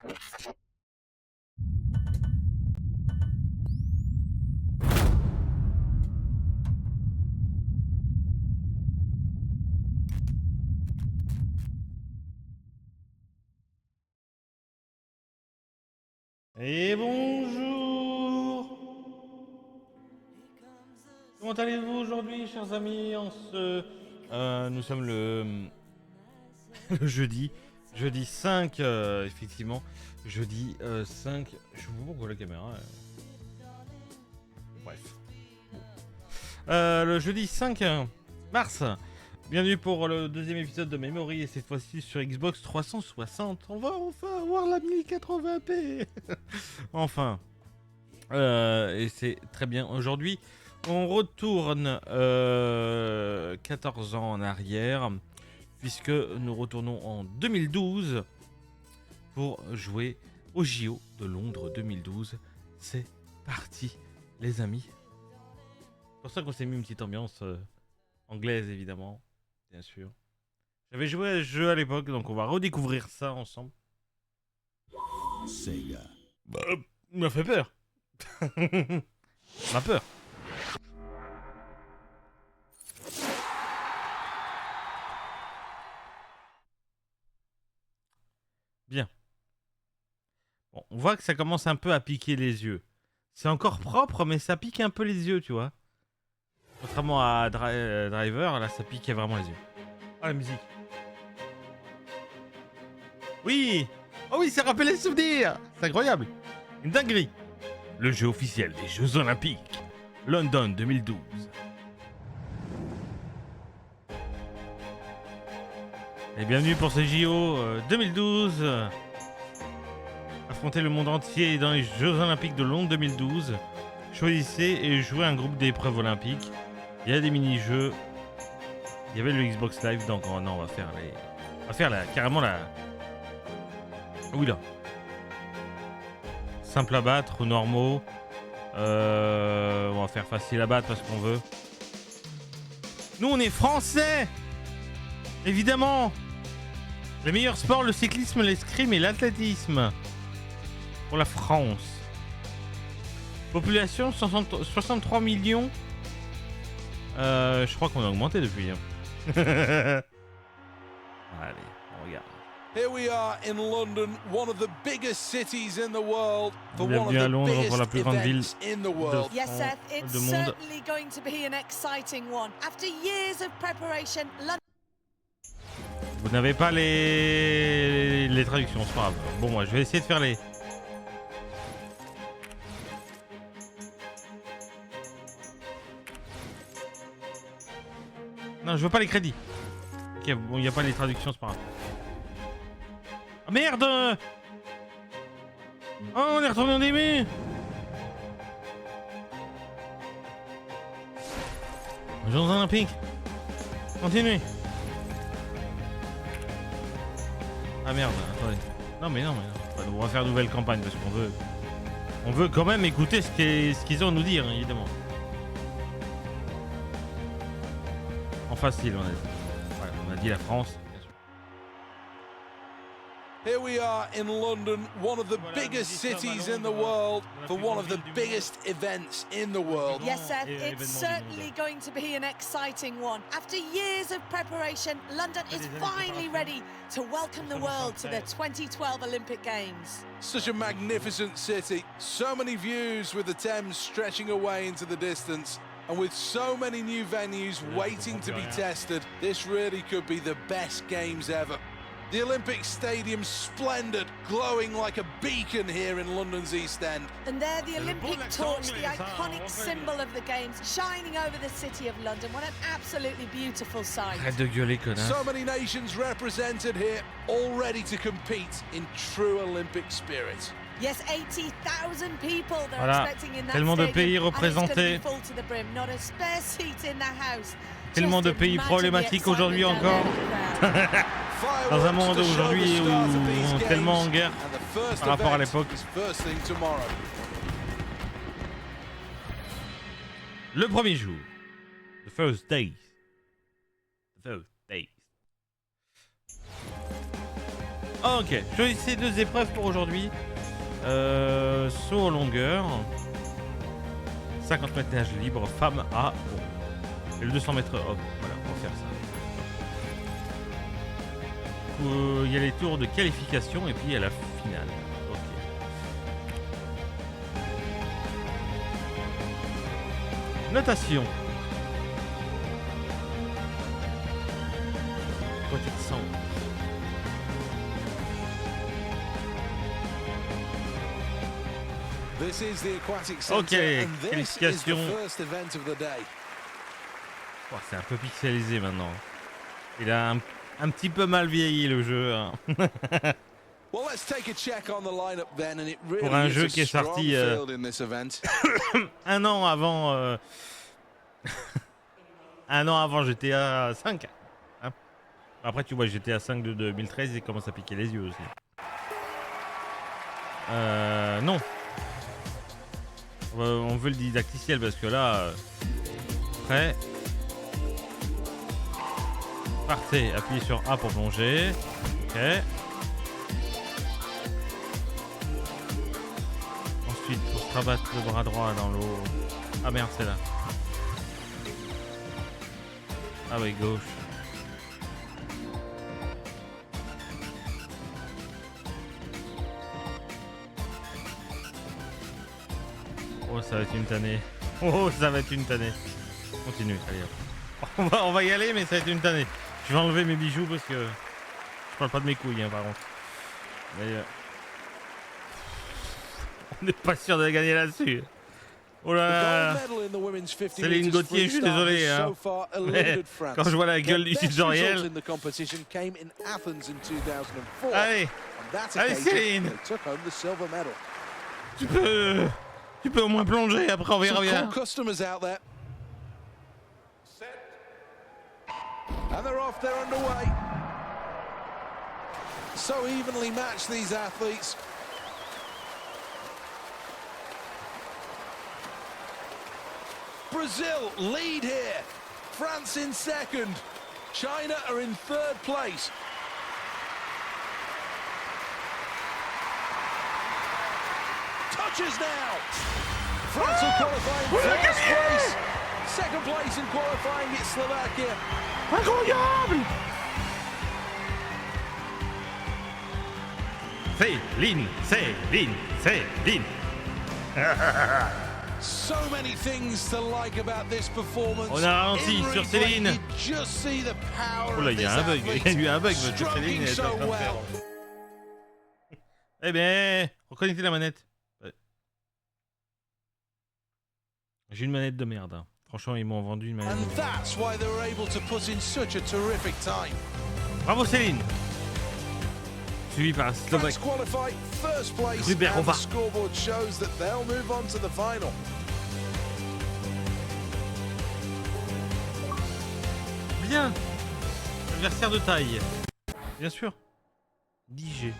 Et bonjour. Comment allez-vous aujourd'hui, chers amis? Nous sommes le jeudi 5, effectivement. Jeudi 5. Je sais pas pourquoi la caméra. Bref. Bon. Le jeudi 5 mars. Bienvenue pour le deuxième épisode de Memory, et cette fois-ci sur Xbox 360. On va enfin avoir la 1080p. Enfin. Et c'est très bien. Aujourd'hui, on retourne 14 ans en arrière, puisque nous retournons en 2012 pour jouer au JO de Londres 2012. C'est parti, les amis. C'est pour ça qu'on s'est mis une petite ambiance anglaise, évidemment, bien sûr. J'avais joué à ce jeu à l'époque, donc on va redécouvrir ça ensemble. Sega. Bah, il m'a fait peur. On a peur. Bien. Bon, on voit que ça commence un peu à piquer les yeux. C'est encore propre, mais ça pique un peu les yeux, tu vois. Contrairement à Driver, là, ça piquait vraiment les yeux. Ah, la musique. Oui. Oh oui, ça rappelle les souvenirs. C'est incroyable. Une dinguerie. Le jeu officiel des Jeux Olympiques. London 2012. Et bienvenue pour ce JO 2012. Affronter le monde entier dans les Jeux Olympiques de Londres 2012. Choisissez et jouez un groupe d'épreuves olympiques. Il y a des mini-jeux. Il y avait le Xbox Live, donc oh non, on va faire carrément la... Oui là. Simple à battre ou normaux. On va faire facile à battre parce qu'on veut. Nous, on est français. Évidemment. Les meilleurs sports, le cyclisme, l'escrime et l'athlétisme. Pour la France. Population 63 millions. Je crois qu'on a augmenté depuis. Allez, on regarde. Here we are in London, one of the biggest cities in the world, for one of Bienvenue à the Londres pour la biggest plus grande ville events in the world. Yes, Seth, it's de monde. certainly going to be an exciting one. After years of preparation, London... Vous n'avez pas les traductions, c'est pas grave. Bon, moi, je vais essayer de faire les... Non, je veux pas les crédits. Ok, bon, il n'y a pas les traductions, c'est pas grave. Ah merde! Oh, on est retourné au début! Jeux Olympiques. Continuez. Ah merde, attendez. Non. On va faire une nouvelle campagne parce qu'on veut... On veut quand même écouter ce qu'ils ont à nous dire, évidemment. En facile, on a dit. Voilà, on a dit la France. Here we are in London, one of the biggest cities in the world, for one of the biggest events in the world. Yes, Seth, it's certainly going to be an exciting one. After years of preparation, London is finally ready to welcome the world to the 2012 Olympic Games. Such a magnificent city, so many views with the Thames stretching away into the distance. And with so many new venues waiting to be tested, this really could be the best games ever. The Olympic Stadium's splendid, glowing like a beacon here in London's East End. And there the Olympic torch, the iconic symbol of the Games, shining over the city of London. What an absolutely beautiful sight. Arrête de gueuler, connasse. So many nations represented here, all ready to compete in true Olympic spirit. Yes, 80,000 people they're Voilà. expecting in that Tellement de pays stadium, and it's gonna représentés. be full to the brim. Not a spare seat in the house. Tellement de Just pays imagine problématiques the aujourd'hui excitement down encore. there in the crowd. Dans un monde aujourd'hui où on est tellement en guerre par rapport à l'époque. Le premier jour. The first days. The first days. Ok, choisissez 2 épreuves pour aujourd'hui. Saut en longueur. 50 mètres nage libre, femme A. Bon. Et le 200 mètres homme. Voilà, on va faire ça. Il y a les tours de qualification et puis il y a la finale. Ok. Notation. Aquatic Sound. This is the aquatic center, Ok, and this is the qualification. first event of the day. Oh, c'est un peu pixelisé maintenant. Il a un petit peu mal vieilli le jeu. Hein. Well, let's take a check on the lineup then, and it really Pour un is jeu a qui est strong sorti field in this event. un an avant. Un an avant GTA 5. Hein. Après, tu vois, GTA 5 de 2013, il commence à piquer les yeux aussi. Non. On veut le didacticiel parce que là. Prêt. Partez, appuyez sur A pour plonger. Ok. Ensuite, pour se rabattre le bras droit dans l'eau. Ah merde, c'est là. Ah oui, gauche. Oh, ça va être une tannée. Oh, ça va être une tannée. Continue, allez hop. On va y aller, mais ça va être une tannée. Je vais enlever mes bijoux parce que je parle pas de mes couilles, hein, par contre. Mais, on n'est pas sûr de gagner là-dessus. Oh là là. Céline Gauthier, je suis désolé. Hein. Mais quand je vois la gueule du tutoriel. Allez, allez Céline. Tu peux au moins plonger, après on verra bien. And they're off, they're underway. So evenly matched, these athletes. Brazil lead here. France in second. China are in third place. Touches now. France will qualify in first place. Second place in qualifying, it's Slovakia. Incroyable! Céline, Céline, Céline. So many things to like about this performance. On a ralenti sur Céline. Oh là, il y a un bug. Il y a eu un bug parce que Céline est en train de faire. Eh bien, reconnectez la manette. J'ai une manette de merde. Hein. Franchement, ils m'ont vendu une manette. Bravo Céline. Suivi par Slovaque. Ruberova. Bien. Adversaire de taille. Bien sûr. 10G.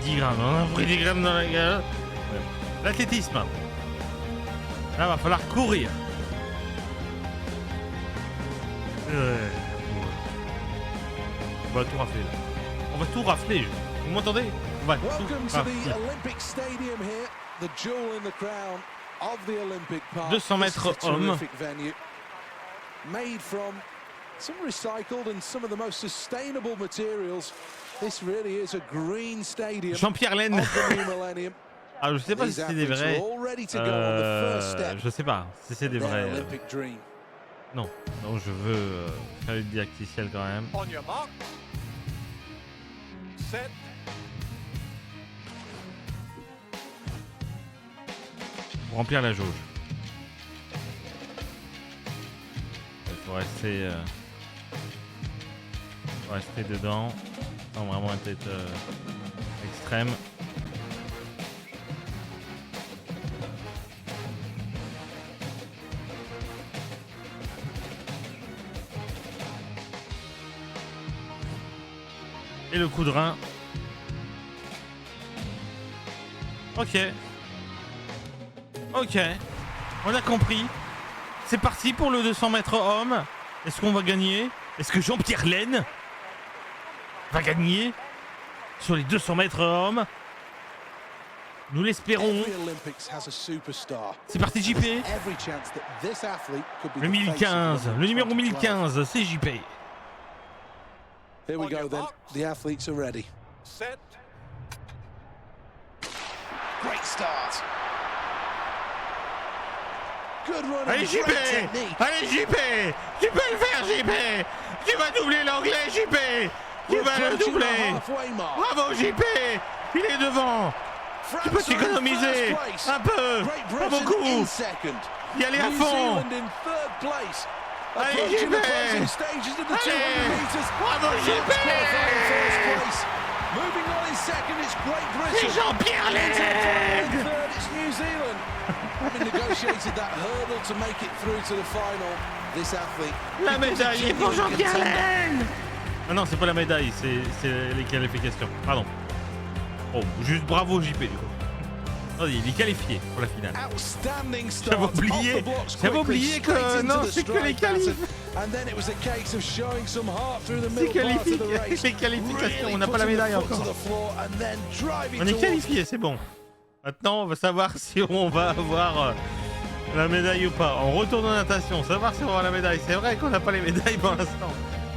10 grammes. On a pris 10 grammes dans la gueule. L'athlétisme. Là, va falloir courir. On va tout rafler là. On va tout rafler. Vous m'entendez? On va tout rafler. 200 mètres hommes. Made from some recycled and some of the most sustainable materials. This really is a green stadium. Jean-Pierre Laine. Ah, je sais pas si c'est des vrais. Je sais pas si c'est des vrais. Non, non, je veux faire le didacticiel quand même. Pour remplir la jauge. Il faut rester dedans sans vraiment être extrême. Et le coup de rein. Ok. Ok. On a compris. C'est parti pour le 200 mètres homme. Est-ce qu'on va gagner? Est-ce que Jean-Pierre Laine va gagner? sur les 200 mètres hommes. Nous l'espérons. C'est parti JP. Le 1015, le numéro 1015, c'est JP. Here we go then. The athletes are ready. Set. Great start. Good run. Allez JP, allez JP, tu peux le faire JP. Tu vas doubler l'anglais JP. Tu vas le doubler. Bravo JP, il est devant. Tu peux t'économiser un peu, pas beaucoup. Y aller à fond. Allez JP, allez, bravo JP. C'est Jean-Pierre Lelègue. La médaille est pour Jean-Pierre Lelègue. Ah non, c'est pas la médaille, c'est les qualifications. Pardon. Oh, juste bravo JP du coup. Oh, il est qualifié pour la finale. J'avais oublié que non, c'est que les qualifs. C'est les qualifications, on n'a pas la médaille encore. On est qualifié, c'est bon. Maintenant, on va savoir si on va avoir la médaille ou pas. En retour de natation, savoir si on va avoir la médaille. C'est vrai qu'on n'a pas les médailles pour l'instant.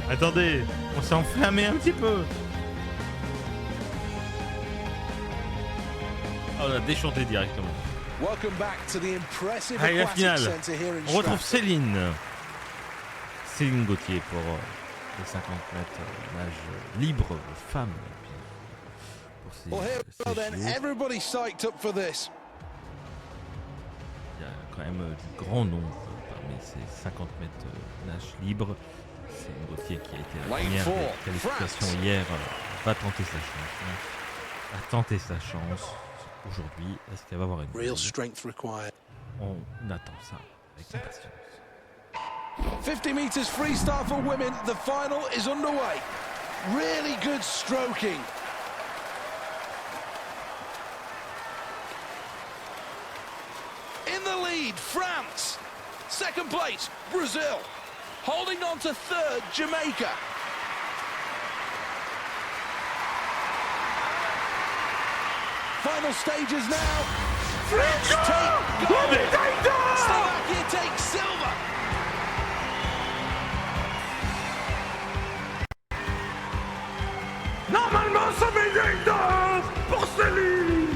Attendez, on s'est enflammé un petit peu. Oh, on a déchanté directement. Allez, la finale. On retrouve Céline. Céline Gauthier pour les 50 mètres nage libre femme. Pour ces JO. Il y a quand même du grand nombre parmi ces 50 mètres nage libre. Céline Gauthier qui a été la première des qualifications hier va tenter sa chance. Va tenter sa chance. Aujourd'hui, est-ce qu'elle va avoir une Real strength required. On attend ça avec impatience. 50 meters freestyle for women. The final is underway. Really good stroking. In the lead, France. Second place, Brazil. Holding on to third, Jamaica. Final stages now. France take gold. Slovakia takes silver. Normalement, ça médaille d'or pour Céline.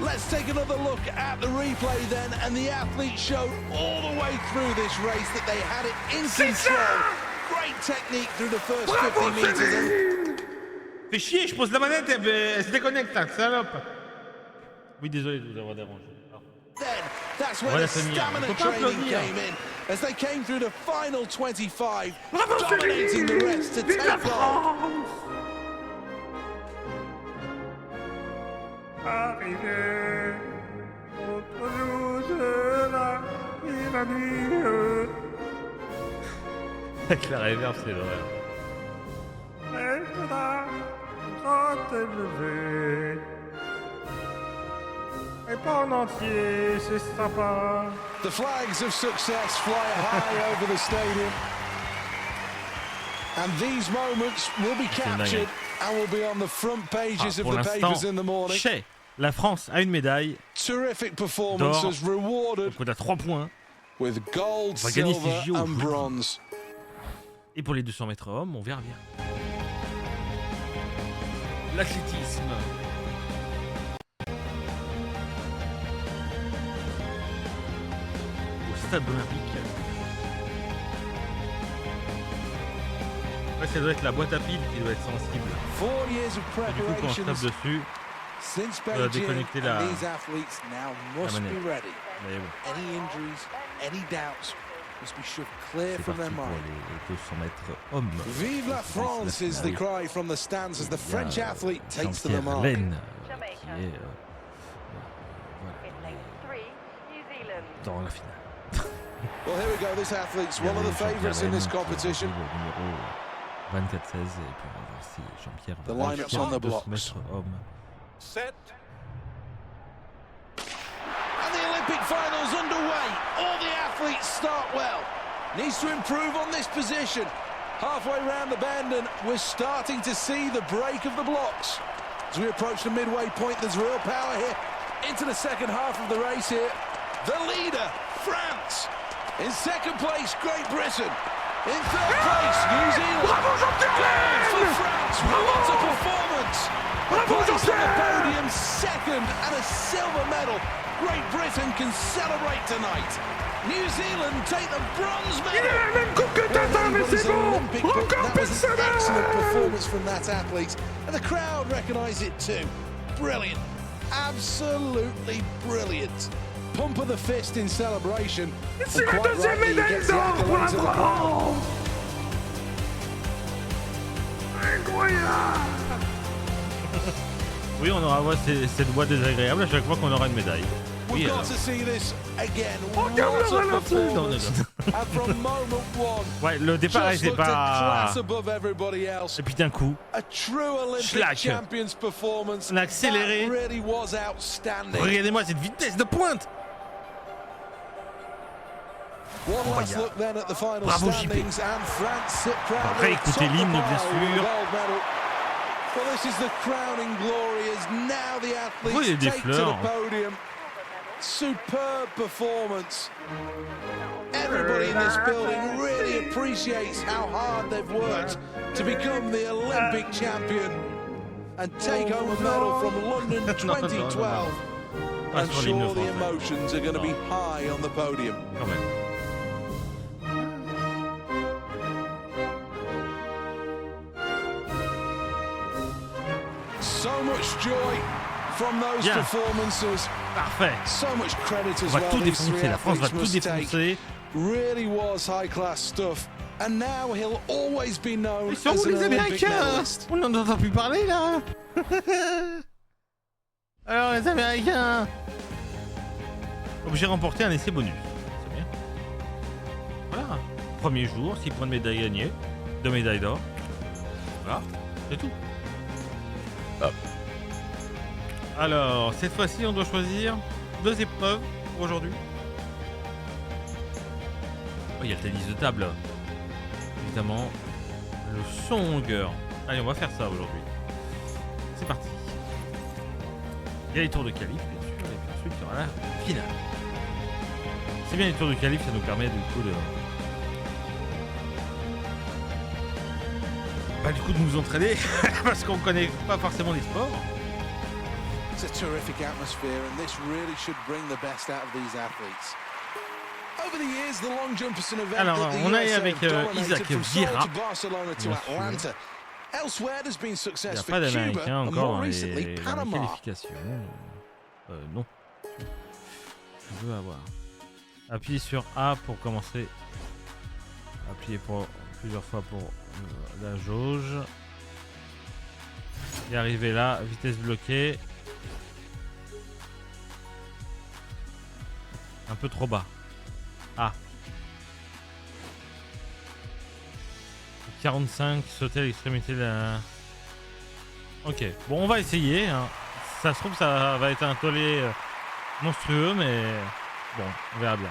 Let's take another look at the replay then, and the athletes showed all the way through this race that they had it in control. Great technique through the first 50 meters. Fais chier, je pose la manette et elle se déconnecte, salope. Oui, désolé de vous avoir dérangé. Then that's where the stamina training came in as they came through the final 25, dominating the rest to take gold. Arrivé au jour de la nuit. Avec la réverb, c'est l'horreur. Maintenant, quand élevé, et pas en entier, c'est sympa. The flags of success fly high over the stadium, and these moments will be captured and will be on the front pages of the papers in the morning. Chez la France a une médaille. Terrific performances rewarded. Donc on a 3 points. With gold, silver and bronze. Et pour les 200 mètres hommes, on verra bien. L'athlétisme. Au stade olympique. Ouais, ça doit être la boîte à piles qui doit être sensible. Et du coup, quand on se tape dessus, on doit déconnecter la manette. Mais bon. Must be shoved clear from their mind. Les 200 mètres hommes. Vive la France is the cry from the stands as the French athlete takes to the mark. Qui est, dans la finale. Well, here we go. This athlete's one of the favourites in this competition. Numéro 24-16 et puis on va voir si Jean-Pierre The lineups on the blocks. mètres hommes. Set. And the Olympic finals underway. All the athletes start well. Needs to improve on this position. Halfway round the bend, and we're starting to see the break of the blocks. As we approach the midway point, there's real power here. Into the second half of the race here. The leader, France. In second place, Great Britain. In third place, New Zealand. Gold for France. What a performance. A place on the podium, second, and a silver medal. Great Britain can celebrate tonight. New Zealand take the bronze medal. That was an excellent performance from that athlete, and the crowd recognise it too. Brilliant, absolutely brilliant. Pump of the fist in celebration. C'est la deuxième médaille d'or pour la France. Incroyable. Oui, on aura cette voix désagréable à chaque fois qu'on aura une médaille. Oui, We've alors. got to see this again. Regarde What le a ralenti. performance. And from moment one, Ouais, le départ just était looked a pas. class above everybody else. Et puis d'un coup, A true Olympic Schlag. champion's performance. On a accéléré. That really was outstanding. regardez-moi cette vitesse de pointe. One last look then at the final Bravo, JP. standings, and France sit proudly Réécoutez atop the l'hymne, bien pile with sûr. the gold medal. Well, this is the crowning glory as now the Oui, il y a athletes des take to the fleurs. podium. Superb performance. Everybody in this building really appreciates how hard they've worked to become the Olympic champion and take home a medal from London 2012. Pas I'm sur l'hymne sure the français. emotions are going to be high on the podium. Quand même. So much joy from those Bien. performances. Parfait. So much credit On as va well. tout These three défoncer. La France va athletes tout must take. défoncer. Really was high-class stuff. And now he'll always be known Ils sont as où an les Olympic Américains? medalist. On n'en entend plus parler là. Alors les Américains. Objet remporté, un essai bonus. C'est bien. Voilà. Premier jour, 6 points de médaille gagnés. 2 médailles d'or. Voilà. C'est tout. Hop. Alors, cette fois-ci, on doit choisir 2 épreuves pour aujourd'hui. Oh, il y a le tennis de table. Évidemment, le song. Allez, on va faire ça aujourd'hui. C'est parti. Il y a les tours de qualif, bien sûr, et puis ensuite, il y aura la finale. C'est bien les tours de qualif, ça nous permet du coup de... du coup de nous entraîner, parce qu'on connaît pas forcément les sports. It's a terrific atmosphere, and this really should bring the best out of these athletes. Over the years, the long jump is an event Alors, that the on est USA avec have dominated Isaac from Seoul Vieira. to Barcelona to Bien sûr. Atlanta. Elsewhere, there's been Il n'y success a for pas Cuba, d'Américains and encore more dans les recently, Panama. qualifications. Non. Je veux avoir. Appuyez sur A pour commencer. Appuyez pour plusieurs fois pour la jauge. Et arrivé là, vitesse bloquée. Un peu trop bas. Ah. 45, sauter à l'extrémité de la... Ok, bon on va essayer. Hein. Ça se trouve ça va être un tollé monstrueux, mais bon, on verra bien.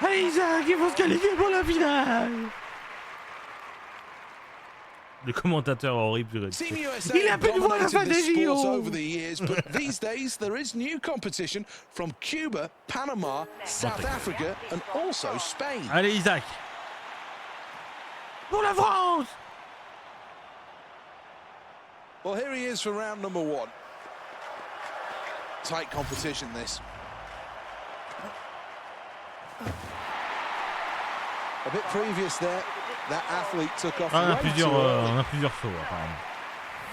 Allez Isaac, il faut se qualifier pour la finale. Le commentateur horrible. Team USA Il a plus de voix à la fin dominated des this sport JO. over the years, but these days there is new competition from Cuba, Panama, South Africa, and also Spain. Allez Isaac. Pour la France. Well, here he is for round number 1. Tight competition, this. A bit previous there, that athlete took off Ah, on a way plusieurs, too early. on a plusieurs sauts apparemment.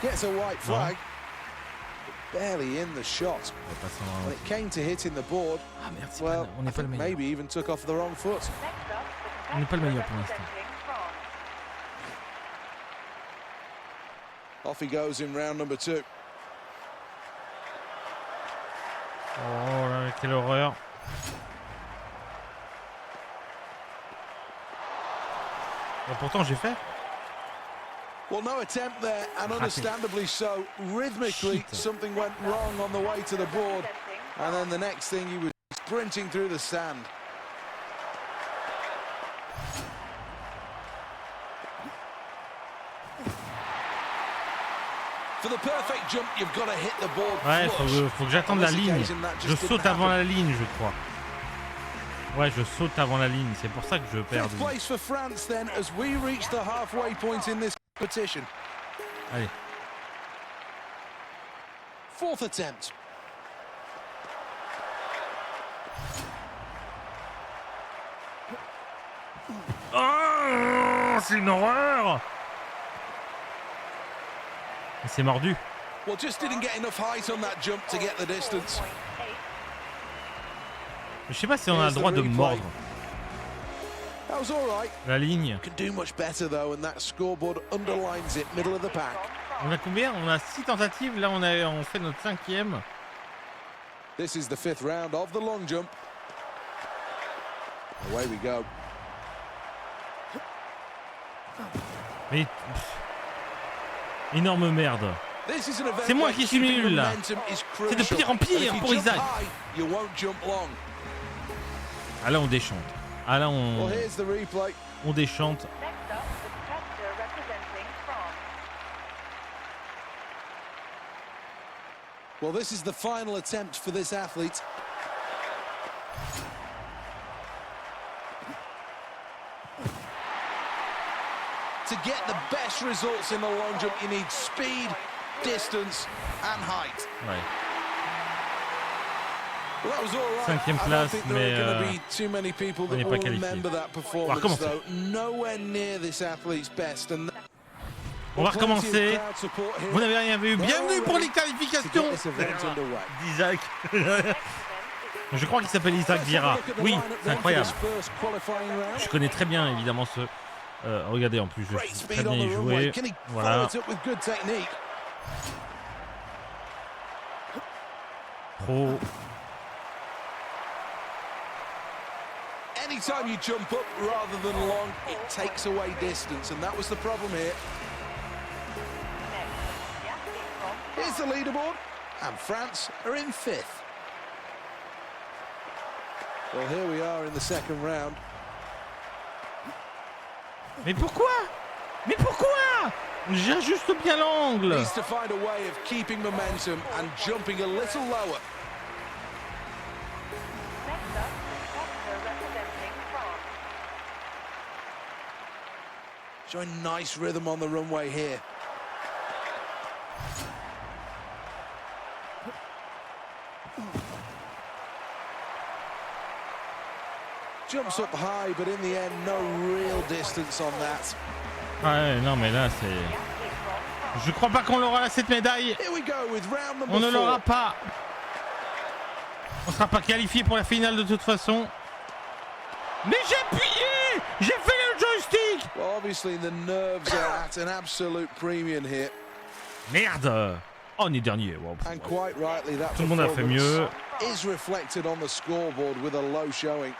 Gets a white flag, but barely in the shot. On va passer en- When it came to hitting the board, Ah merde, c'est well, pas, on I n'est pas le think meilleur. maybe even took off the wrong foot. On n'est pas le meilleur pour l'instant. Off he goes in round number 2. Oh là, quelle horreur. Bon, pourtant j'ai fait. Well, no attempt there, and understandably so. Rhythmically, Shit. something went wrong on the way to the board, and then the next thing he was sprinting through the sand. For the perfect jump, you've got to hit the board Ouais, flush. faut que j'attende la ligne. Je saute avant la ligne, je crois. Ouais, je saute avant la ligne. C'est pour ça que je perds. Fifth place for France then as we reach the halfway point in this competition. Allez. Fourth attempt. Oh, c'est une horreur. C'est mordu. Well, just didn't get enough height on that jump to get the distance. Je sais pas si on a le droit de mordre That was all right. la ligne. Can do much better though, and that scoreboard underlines it, middle of the pack. On a combien? On a 6 tentatives. Là, on fait notre 5e. This is the 5th round of the long jump. Away we go. Mais énorme merde. C'est moi qui suis nul là. C'est de pire en pire pour Isaac. Ah là on déchante. Ah là on déchante. Well, this is the final attempt for this athlete. To get the best results in the long jump, you need speed, distance, and height. Ouais. Well, that was all right. 5e place, mais on n'est pas qualifié. On va recommencer. Nowhere near this athlete's best. And on va recommencer. Vous n'avez rien vu. Bienvenue pour les qualifications d'Isaac. Je crois qu'il s'appelle Isaac Vieira. Oui, c'est incroyable. Je connais très bien évidemment ce... regardez, en plus, je suis très bien y jouer. Voilà. Trop. Anytime you jump up rather than long, it takes away distance, and that was the problem here. Here's the leaderboard, and France are in 5th. Well, here we are in the 2nd round. Mais pourquoi? Mais pourquoi? J'ajuste bien l'angle. Needs to find a way of keeping momentum and jumping a little lower. Showing nice rhythm on the runway here. Jumps up high, but in the end, no real distance on that. Ouais, non, mais là, c'est... Je crois pas qu'on l'aura cette médaille. Here we go with round number On ne l'aura 4. pas. On sera pas qualifié pour la finale de toute façon. Mais j'ai appuyé. J'ai fait le joystick. Well, obviously, the nerves are at an absolute premium here. Merde. Oh, on est dernier. Wow. And quite rightly, that Tout le monde a fait mieux. Is reflected on the scoreboard with a low showing.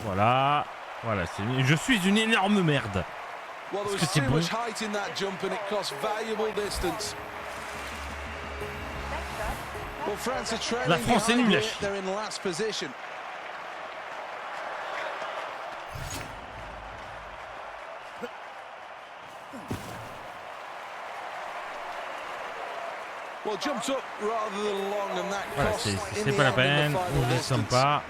Voilà. Voilà, je suis une énorme merde. Well, there Est-ce was que c'est too bon? much height in that jump and it cost valuable distance. Well, France are trailing La France est behind nulle à here. chier. They're in last position. Well, jumped up rather than long and that Voilà, cost in c'est the pas la end in peine. the On final ne descend distance. pas.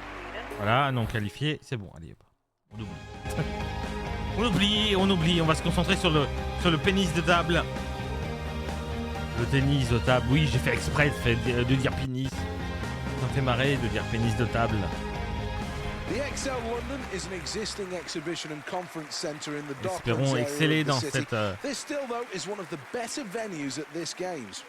Voilà, non qualifié. C'est bon, allez hop. On oublie. on oublie. On va se concentrer sur le pénis de table. Le tennis de table. Oui, j'ai fait exprès de dire pénis. Ça me fait marrer de dire pénis de table. The XL London is an existing exhibition and conference center in the Espérons Docklands area exceller of the dans city. cette... This still though is one of the better venues at this games.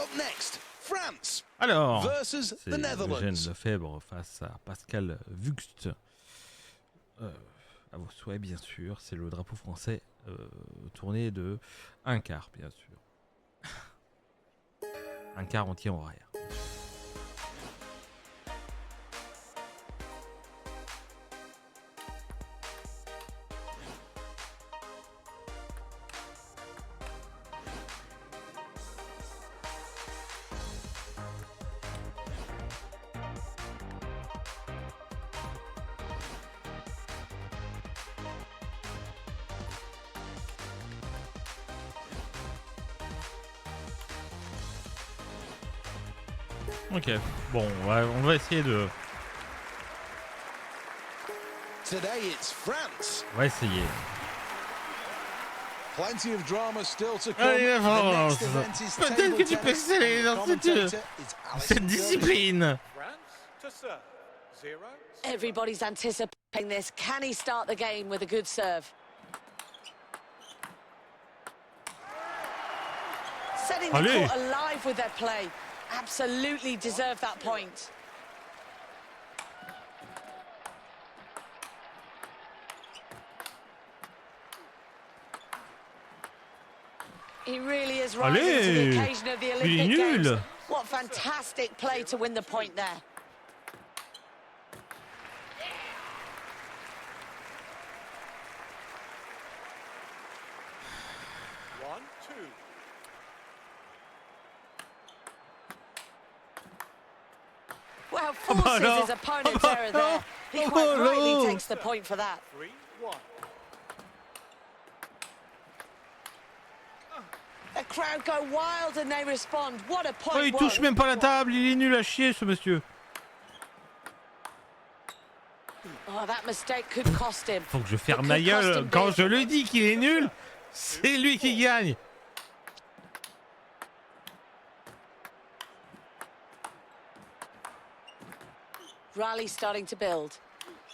Up next, France Alors, versus c'est the Eugène Netherlands. Lefebvre face à Pascal Vuxt. À vos souhaits, bien sûr. C'est le drapeau français tourné de un quart, bien sûr. Un quart entier en arrière. Ok, bon, on va essayer de... Today it's France. On va essayer. Plenty of drama still to come. Allez, la The France. next event is Peut-être table que tu peux tennis. exceller dans Commentator is cette Alison discipline. Everybody's anticipating this. Can he start the game with a good serve? Setting the Allez. court alive with their play. Absolutely deserve that point. He really is rising to the occasion of the Olympic Games. What fantastic play to win the point there. Well, forces his opponent's error there. He quite rightly takes the point for that. 3-1. The crowd go wild and they respond. What a point! Oh, il touche même pas la table, il est nul à chier ce monsieur. Oh, that mistake could cost him. Faut que je ferme ma gueule. Quand je le dis qu'il est nul, c'est lui qui gagne. Rally starting to build.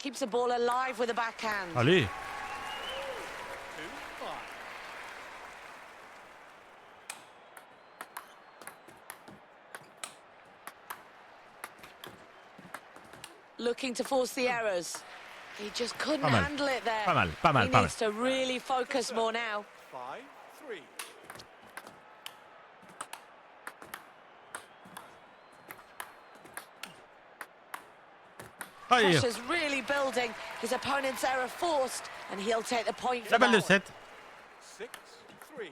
Keeps the ball alive with a backhand. Allez. 2-5. Looking to force the errors. He just couldn't Pas mal. handle it there. Pas mal, pas mal, He pas mal. needs to really focus more now. 5-3. Allez. Pressure's really building. His opponent's error forced, and he'll take the point for La balle de that. 7. 6-3.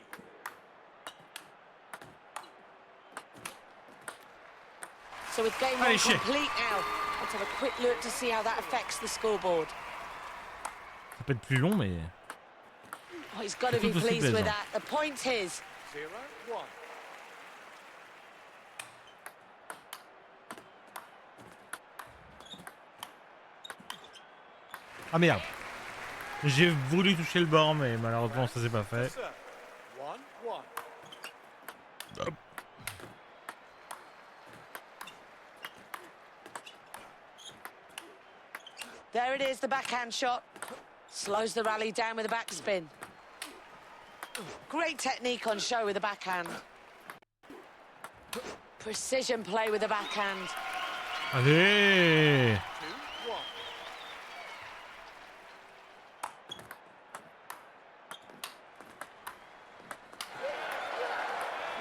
So with game one Allez, shit. complete now, let's have a quick look to see how that affects the scoreboard. Ça peut être plus long, mais... Oh, he's got to be Tout aussi pleased with plaisant. that. The point's his. 0-1. Ah merde. J'ai voulu toucher le bord, mais malheureusement ça s'est pas fait. 1-1. There it is, the backhand shot. Slows the rally down with a backspin. Great technique on show with the backhand. Precision play with the backhand. Allez. 2-1.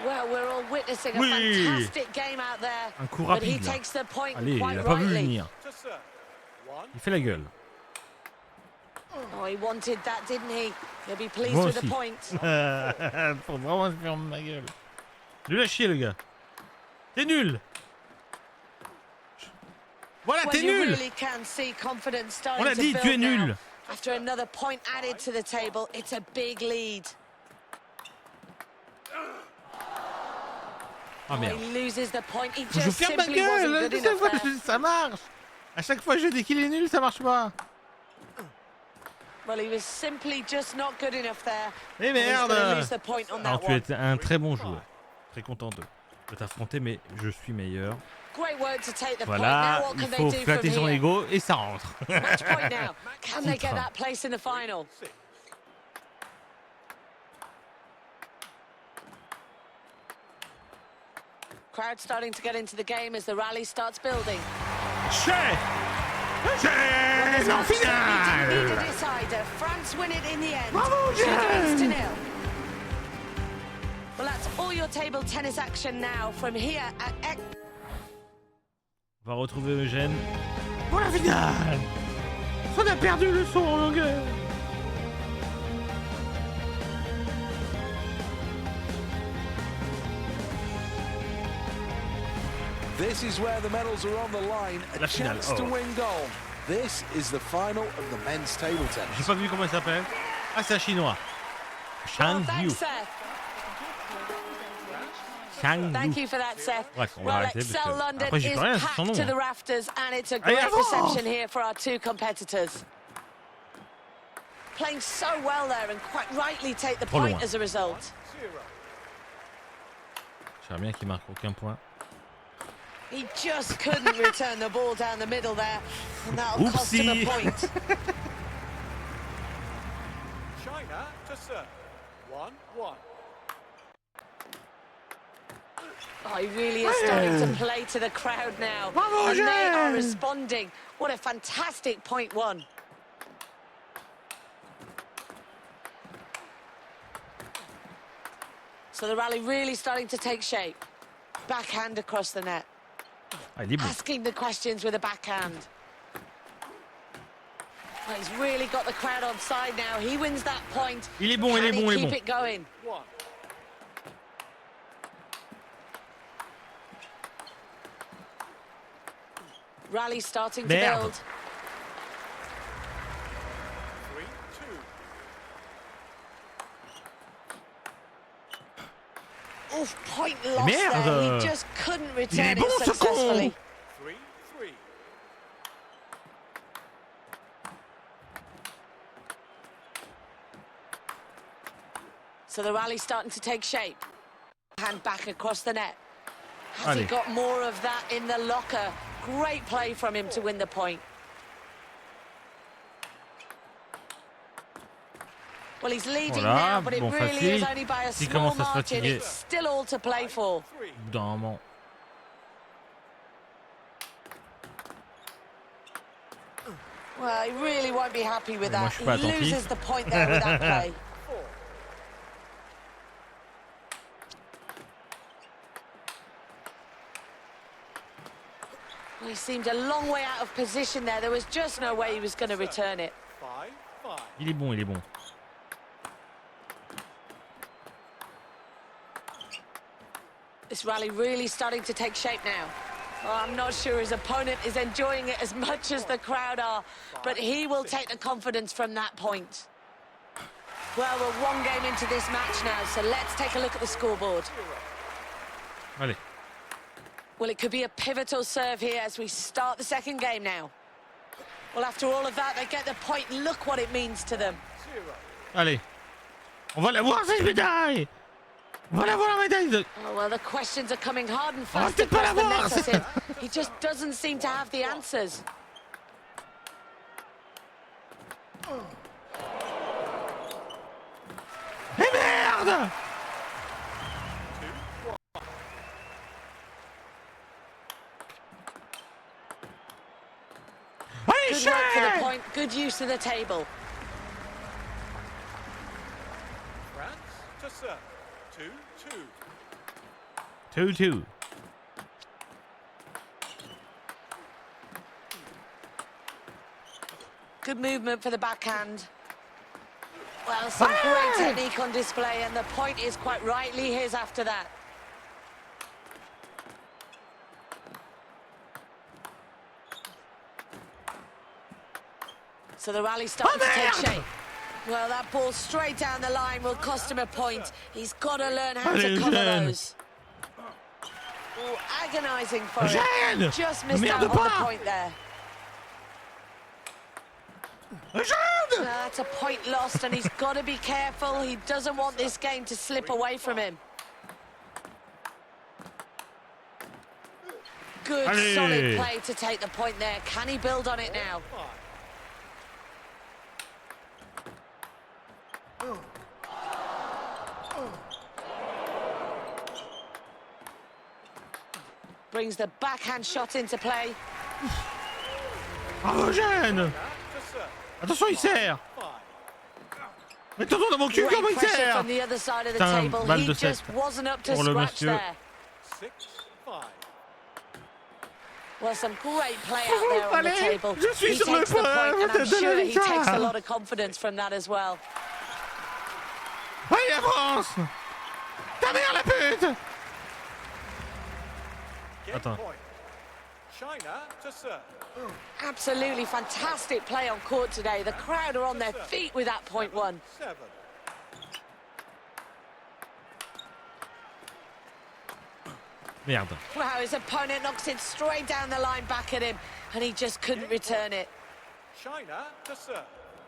Well, we're all witnessing a Oui. fantastic game out there. Un coup But he rapide là. takes the point Allez, il quite a pas vu rightly. venir. To serve. 1. Il fait la gueule. Oh, he wanted that, didn't he? He'll be pleased Moi with aussi. the point. Faut vraiment se fermer ma gueule. Nul à chier le gars. T'es nul. Voilà, Well, t'es you nul. really can see confidence starting On a to dit, build tu es now. nul. After another point added to the table, it's a big lead. Ah Oh, merde. he loses the point. He Faut que je just ferme ma simply wasn't gueule. good À chaque enough fois there. que je dis ça marche. À chaque fois que je dis qu'il est nul, ça marche pas. Well, he was simply just not good enough there. Eh And he's gonna merde. lose the point on Alors that tu one. es un très bon joueur. Très content de t'affronter, mais je suis meilleur. Great work to take the point. Voilà, Now what il can they faut do from flatter son here? ego et ça rentre. Match point now. Can they get Titre. that place in the final? 6. Crowd starting to get into the game as the rally starts building. C'est Well, en this match certainly didn't need a finale. decider. France win it in the end. Bravo, 2 games to Jen. 0. Well, that's all your table tennis action now from here at On va retrouver Eugène pour la finale. On a perdu le son en longueur. This is where the medals are on the line. A La finale, chance to oh. win gold. This is the final of the men's table J'ai tennis. pas vu comment il s'appelle. Ah, c'est un chinois. Shan Yu. Thanks, Seth. Thank you for that, Seth. Bref, on va Well, arrêter parce Excel que London après j'y is peux rien, c'est son packed nom. to Hein. the rafters, and it's a Allez, great avance! reception here for our two competitors. Playing so well there and quite rightly take the Trop point loin. as a result. J'aimerais bien qu'il marque aucun point. He just couldn't return the ball down the middle there, and that'll cost him a point. China to serve. 1-1. Oh, he really is starting to play to the crowd now. And they are responding. What a fantastic point one. So the rally really starting to take shape. Backhand across the net. Ah, il est bon. Asking the questions with a backhand. Well, he's really got the crowd on side now. He wins that point. Il est bon, il est Can bon, he il est keep bon. it going? One. Rally starting to Merde. build. 3-2. Oof, point lost Merde. there. He just couldn't return bon, it ce con. successfully. 3-3. So the rally's starting to take shape. Hand back across the net. Has he Allez. got more of that in the locker? Great play from him to win the point. Well, he's leading Voilà, now, but it bon, really facile. is only by a S'il small commence à se margin. fatiguer. It's still all to play for. Au bout d'un moment. Well, he really won't be happy with Mais moi, that. je He suis pas attentif. loses the point there with that play. 4. Well, he seemed a long way out of position there. There was just no way he was going to return it. 5-5. Il est bon, il est bon. This rally really starting to take shape now. Oh, I'm not sure his opponent is enjoying it as much as the crowd are, but he will take the confidence from that point. Well, we're one game into this match now, so let's take a look at the scoreboard. Allez. Well, it could be a pivotal serve here as we start the second game now. Well, after all of that, they get the point. Look what it means to them. 0. Allez. On va l'avoir cette médaille. On va l'avoir la médaille. Oh, well, the questions are coming hard and Oh, fast peut-être pas across the l'avoir. net at him. He just doesn't seem to have the answers. Eh merde. Allez, Good work for the chef. point. Good use of the table. France to serve. 2-2. 2-2. Good movement for the backhand. Well, some great technique on display, and the point is quite rightly his after that. So the rally's starting to take shape. Well, that ball straight down the line will cost him a point. He's got to learn how to Allez, cover Eugène. those. Oh, agonising for Eugène. it. Just missed Merde out on the pas. point there. Eugène. That's a point lost, and he's got to be careful. He doesn't want this game to slip away from him. Good, Allez. solid play to take the point there. Can he build on it now? 5. Brings the backhand shot into play. Bravo, Eugène. To serve. Attention, il serre. 5. Mais attention dans mon cul, Great comment il pressure serre. from the other side of the Putain, table. balle He de just sept wasn't up to pour le scratch monsieur. there. 6-5. Well, some great play out there on the Allez, table. je suis He sur le takes the point point, and I'm de la sure he takes a victoire. lot of confidence from that as well. Allez, la France. Ta mère, la pute. Game Attends. point. China to serve. Absolutely fantastic play on court today. The crowd are on their feet with that point one. 7. Merde. Wow, his opponent knocks it straight down the line back at him, and he just couldn't return it. China to serve.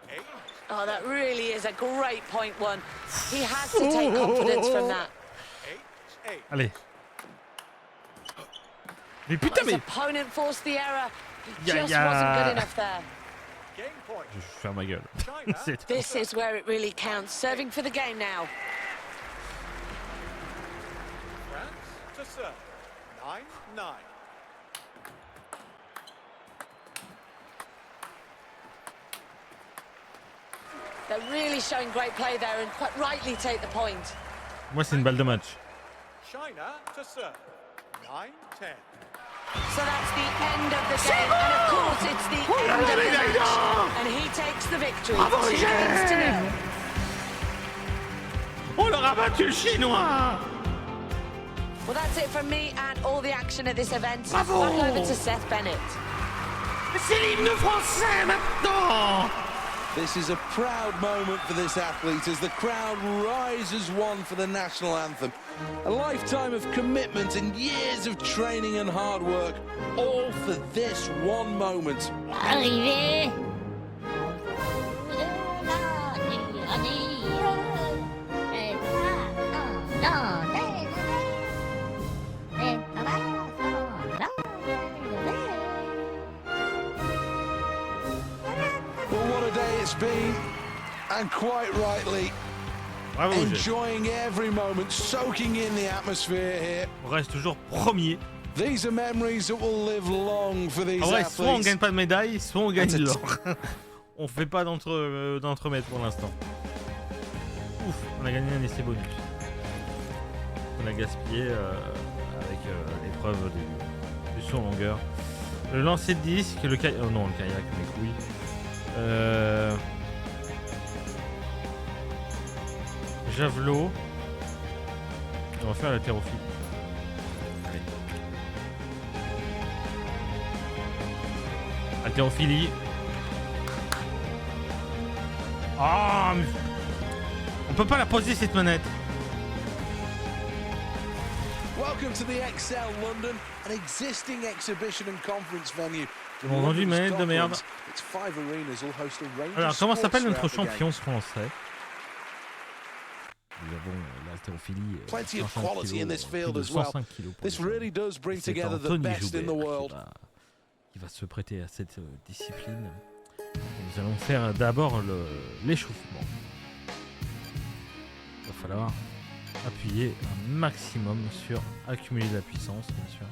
8. Oh, that really is a great point one. He has to take confidence from that. 8. Allez. Mais putain, His mais... opponent forced the error. He Yeah, just yeah. wasn't good enough there. Game point. Je vais faire ma gueule. China. C'est tout. This is where it really counts. Serving for the game now. France to serve. 9-9. They're really showing great play there and quite rightly take the point. Moi, c'est une balle de match. China to serve. 9-10. So that's the end of the game, and of course it's the end of the match. And he takes the victory. 2 games to 0. On leur a battu le chinois. Well, that's it from me and all the action at this event. Bravo! Back over to Seth Bennett. C'est l'hymne français maintenant. This is a proud moment for this athlete as the crowd rise as one for the national anthem. A lifetime of commitment and years of training and hard work, all for this one moment. Arrivé. Well, what a day it's been, and quite rightly, Bravo, Gilles. enjoying every moment, soaking in the atmosphere here. On reste toujours premier. These are memories that will live long for these En vrai, soit on athletes. gagne pas de médaille, soit on gagne de l'or. On fait pas d'entremètre pour l'instant. Ouf, on a gagné un essai bonus. On a gaspillé avec l'épreuve du saut en longueur. Le lancer de disque, le kayak. Oh non, le kayak, mes couilles. Javelot. Et on va faire l'haltérophilie. Allez. Haltérophilie. Ah, mais... On peut pas la poser cette manette. Welcome to the XL London, an existing exhibition and conference venue. Ils ont vendu une manette de merde. Its 5 arenas will host a range Alors, of comment sports s'appelle notre throughout the champion game. français? Nous avons l'haltérophilie. Plenty of quality in this field as well. 105 kilos pour This les really femmes. does bring C'est together the Anthony best in the Joubert world. qui va se prêter à cette discipline. Nous allons faire d'abord l'échauffement. Il va falloir appuyer un maximum sur accumuler de la puissance, bien sûr.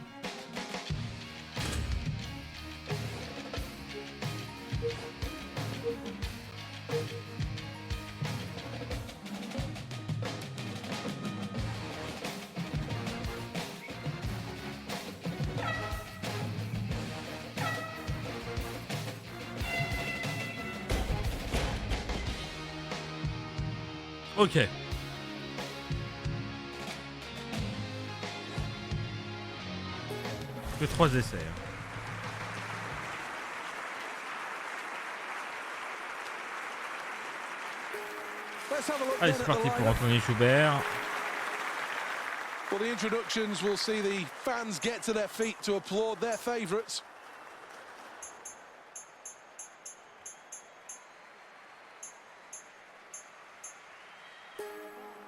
Ok. Que 3 essais. Let's have a look Allez, then c'est at the parti pour lineup. Anthony Joubert. Well, the introductions will see the fans get to their feet to applaud their favourites.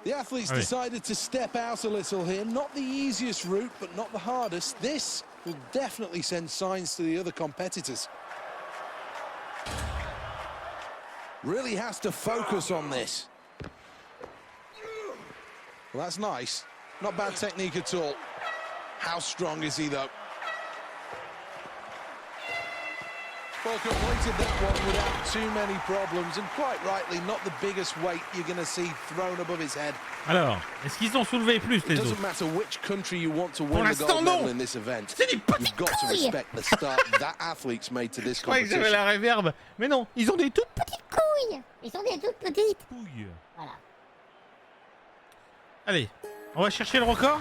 The athletes Allez. decided to step out a little here. Not the easiest route, but not the hardest. This will definitely send signs to the other competitors. Really has to focus on this. Well, that's nice. Not bad technique at all. How strong is he, though? Well, completed that one without too many problems, and quite rightly, not the biggest weight you're going to see thrown above his head. Alors, est-ce qu'ils ont soulevé plus It les doesn't autres? matter which country you want to Pour win the l'instant, gold medal non. in this event. C'est des petites You've got to couilles. respect the start that athletes made to this Je croyais que j'avais competition. la réverb. Mais non, ils ont des toutes petites Couilles. Ils sont des toutes petites. couilles. Voilà. Allez, on va chercher le record.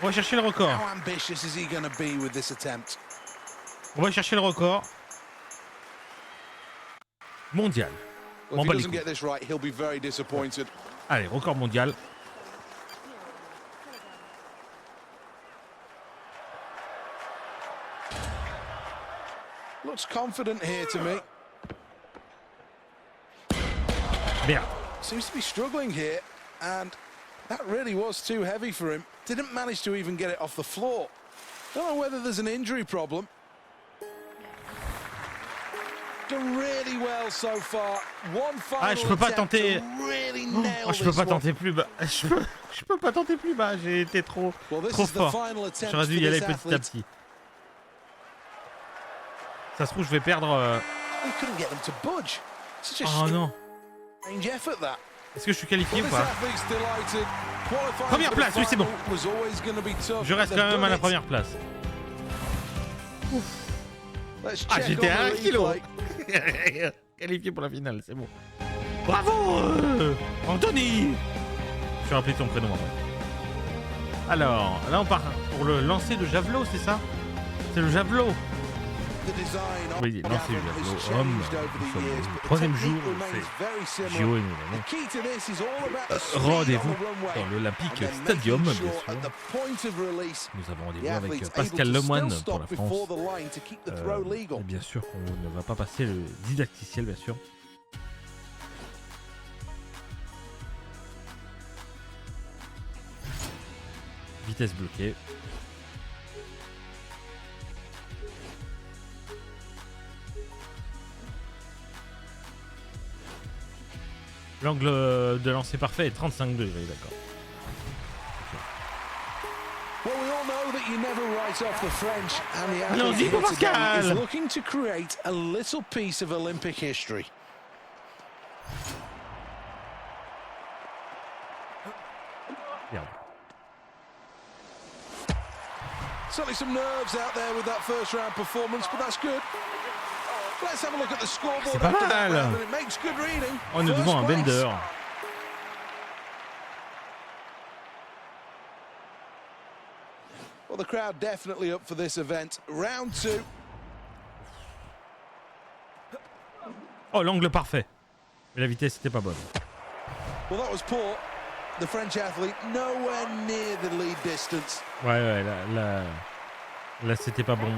On va chercher le record. How ambitious is he going to be with this attempt? On va chercher le record mondial. Well, M'en if bats he les doesn't couilles. get this right, he'll be very disappointed. Allez, record mondial. Looks confident here to me. Merde. Seems to be struggling here, and that really was too heavy for him. Didn't manage to even get it off the floor. Don't know whether there's an injury problem. Done really well so far. One final je peux pas attempt tenter. to really nail Je peux this pas one. tenter plus bas. Je peux pas tenter plus bas. J'ai été trop fort. J'aurais dû y aller petit à petit. Ça se trouve, je vais perdre. He couldn't get them to budge. Such a Oh non. strange effort that. Est-ce que je suis qualifié ou This pas? athlete's delighted. Qualifying Première for the place, oui, c'est bon. final was always gonna be tough, Je reste but quand they've même à done la it. première place. Let's Ah, check j'étais à on 1 the kilo. replay. Qualifié pour la finale, c'est bon. Bravo Anthony. Je vais rappeler ton prénom après. Alors, là on part pour le lancer de javelot, c'est ça? C'est le javelot. The design of Oui, the lancer du javelin has javelot homme. changed over Nous the sommes years, au but the troisième technique jour, remains very c'est similar. JO The évidemment. key to this is all about the speed Rendez-vous on the runway, dans l'Olympic and then Stadium, making bien sure sûr. at the point of release, Nous avons the rendez-vous avec athlete's Pascal able to Lemoine still pour la stop France. before the line to keep the throw legal. Et bien sûr qu'on ne va pas passer le didacticiel, bien sûr. Vitesse bloquée. L'angle de lancer parfait est 35 degrés, d'accord. Well, we all know that you never write off the French, and the Allons-y athlete pour here today Pascal. is looking to create a little piece of Olympic history. Merde. Certainly some nerves out there with that first round performance, but that's good. Let's have a look at the scoreboard C'est pas after that mal. round, and it makes good reading. On est First devant un place. bender. Well, the crowd definitely up for this event. Round two. Oh, l'angle parfait. Mais la vitesse n'était pas bonne. Well, that was poor. The French athlete nowhere near the lead distance. Ouais, là c'était pas bon.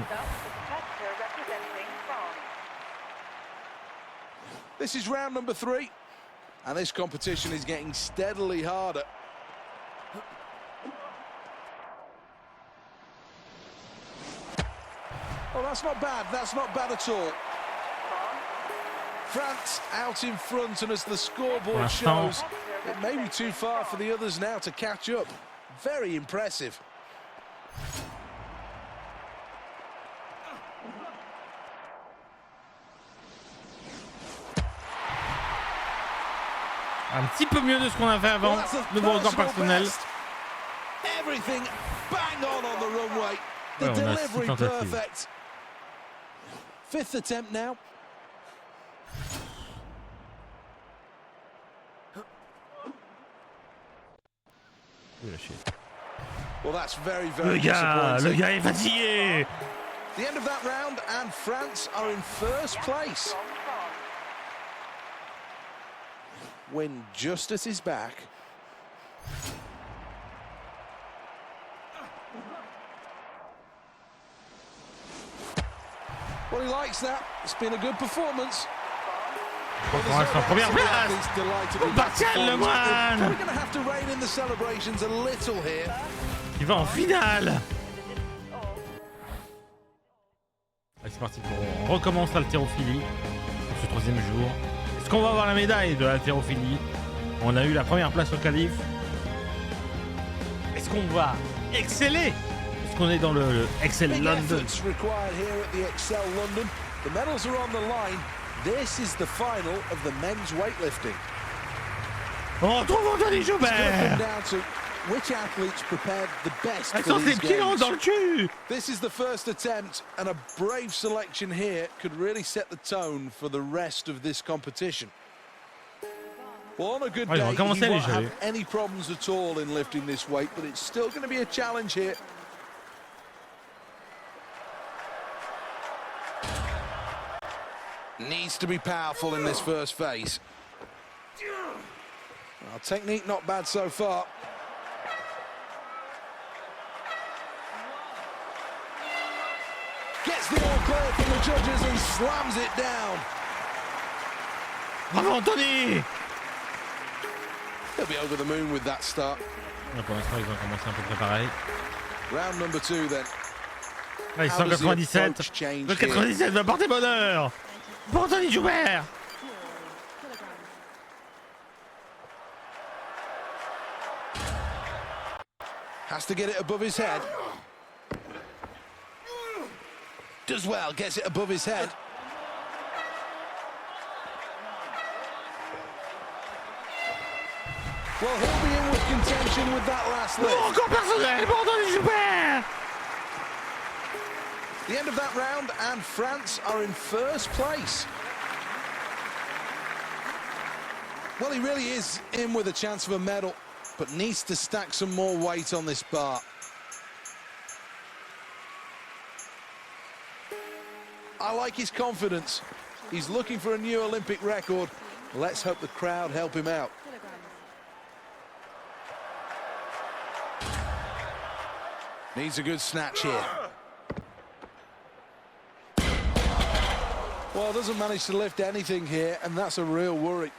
This is round number 3, and this competition is getting steadily harder. Oh, that's not bad. That's not bad at all. France out in front, and as the scoreboard shows, it may be too far for the others now to catch up. Very impressive. Un petit peu mieux de ce qu'on a fait avant. Well, that's a Nouveau record personal personnel. best. Everything bang on the runway. The Ouais, on a 6 delivery tentatives. perfect. 5th attempt now. Je vais lâcher. Well, that's very, Le very gars disappointing. est fatigué. The end of that round, and France are in first place. When justice is back. Well, he likes that. It's been a good performance. On reste en première place. Pascal Lemoine. We're going to have to rein in the celebrations a little here. Il va en finale. Allez, c'est parti. On recommence l'haltérophilie pour ce 3e jour. Est-ce qu'on va avoir la médaille de l'haltérophilie? On a eu la première place au qualif. Est-ce qu'on va exceller? Est-ce qu'on est dans le Excel Big London? efforts required here at the Excel London. The medals are on the line. This is the final of the men's weightlifting. On retrouve Anthony It's going to come Joubert. down to which athletes prepared the best Avec for son these kilo games. dans le cul. This is the first attempt, and a brave selection here could really set the tone for the rest of this competition. Well, on a good Ouais, day, on va commencer he à won't have léger. any problems at all in lifting this weight, but it's still going to be a challenge here. Needs to be powerful in this first phase. Well, technique not bad so far. Gets the all clear from the judges and slams it down. Bravo Anthony! He'll be over the moon with that start. Pour l'instant, ils ont commencé un peu préparé. Round number 2 then. Allez, 197. Le 97 va porter bonheur pour Anthony Joubert. Has to get it above his head. Does well, gets it above his head. Well, he'll be in with contention with that last lift. Encore personnel pour Anthony Joubert. The end of that round, and France are in first place. Well, he really is in with a chance of a medal, but needs to stack some more weight on this bar. I like his confidence. He's looking for a new Olympic record. Let's hope the crowd help him out. Needs a good snatch here. Well, doesn't manage to lift anything here, and that's a real worry.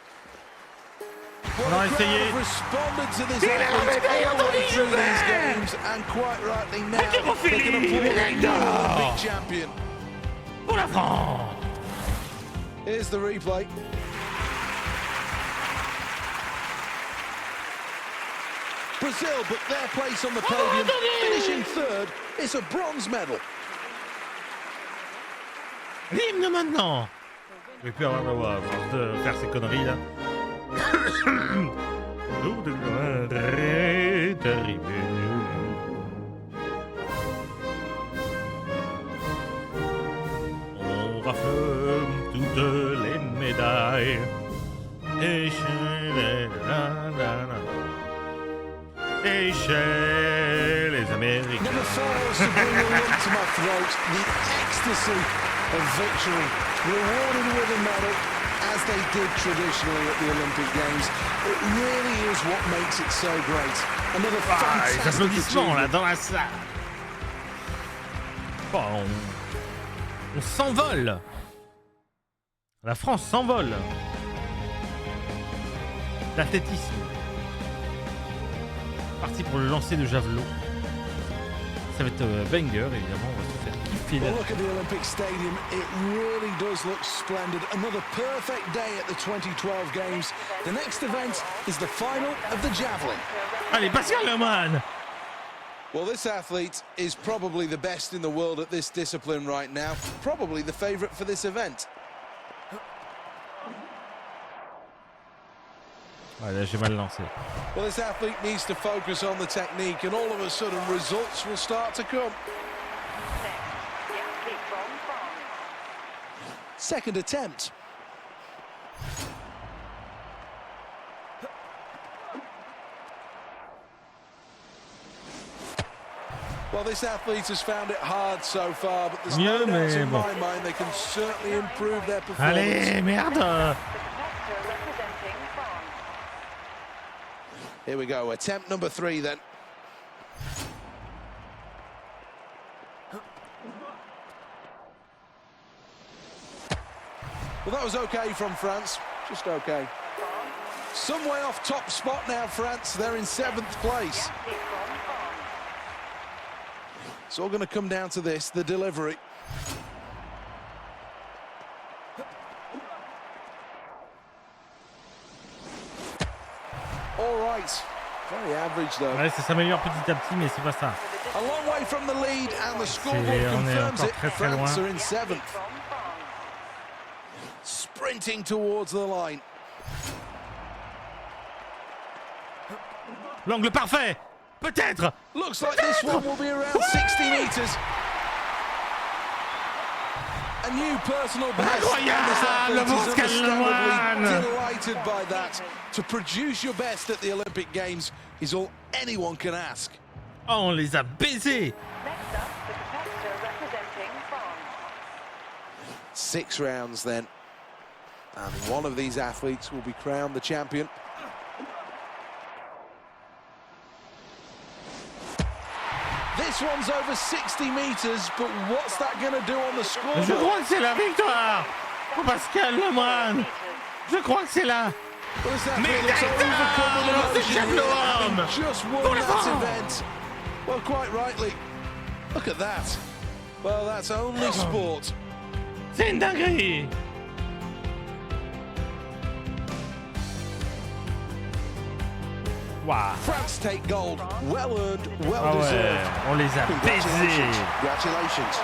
Well, the crowd have responded to this athlete all the way through these games, and quite rightly now, they can applaud the new Olympic champion. Pour la France. Here's the replay. Brazil booked their place on the podium, finishing third. It's a bronze medal. L'hymne maintenant. Je vais plus avoir la voix à force de faire ces conneries là. L'eau de gloire est arrivée. On rafle toutes les médailles. Et chez les Américains. Never fails to bring a lump to my throat. The ecstasy of victory, rewarded with a medal, as they did traditionally at the Olympic Games. It really is what makes it so great. Another fantastic les applaudissements là achievement. dans la salle. Bon, on s'envole. La France s'envole. L'athlétisme. Parti pour le lancer de javelot. Ça va être banger, évidemment, on va se faire kiffer là. Well, look at the Olympic Stadium. It really does look splendid. Another perfect day at the 2012 Games. The next event is the final of the javelin. Allez, Pascal Leman. Well, this athlete is probably the best in the world at this discipline right now. Probably the favourite for this event. Ouais, là, j'ai mal lancé. Well, this athlete needs to focus on the technique, and all of a sudden, results will start to come. Second attempt. Well, this athlete has found it hard so far, but there's no doubt in my mind they can certainly improve their performance. Allez, merde. Here we go, attempt number 3 then. Well, that was okay from France, just okay. Some way off top spot now, France. They're in 7th place. It's all going to come down to this, the delivery. All right, very average though. Ouais, ça s'améliore petit à petit, mais c'est pas ça. A long way from the lead, and the scoreboard confirms it. France are in 7th. Sprinting towards the line. L'angle parfait. Peut-être. Looks like this one will be around 60 meters. A new personal best. Incroyable, Pascal Leman. Delighted by that. To produce your best at the Olympic Games is all anyone can ask. Oh, on les a baisés. Next up, the competitor representing France. 6 rounds then. And one of these athletes will be crowned the champion. This one's over 60 meters, but what's that going to do on the Je scoreboard? crois que c'est la victoire pour Pascal Lemoine. Je crois que c'est là. Well, this athlete Mais looks overcome with c'est emotion Jack here, having Loam. just Pour won le that vent. event. Well, quite rightly. Look at that. Well, that's only sport. C'est une dinguerie. Waouh. France take gold. Well earned, well Ah ouais, deserved. on les a baisés. Congratulations.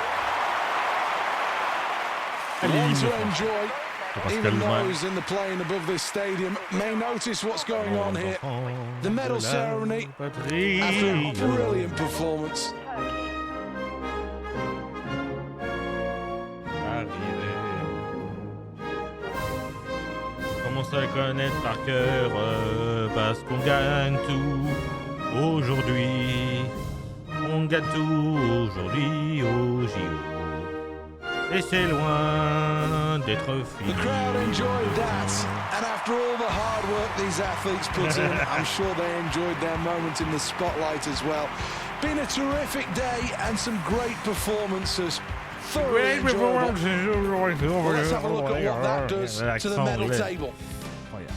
Allez, One to Limoges. enjoy. Pascal Even Lemoine. those in the plane above this stadium may notice what's going on here. The medal ceremony after a brilliant performance. Commence à connaître par cœur parce qu'on gagne tout aujourd'hui. On gagne tout aujourd'hui au JO. Et c'est loin d'être fini. The crowd enjoyed that, and after all the hard work these athletes put in, I'm sure they enjoyed their moment in the spotlight as well. Been a terrific day and some great performances. Thoroughly enjoyable. Well, let's have a look at what that does to the medal table. Incroyable.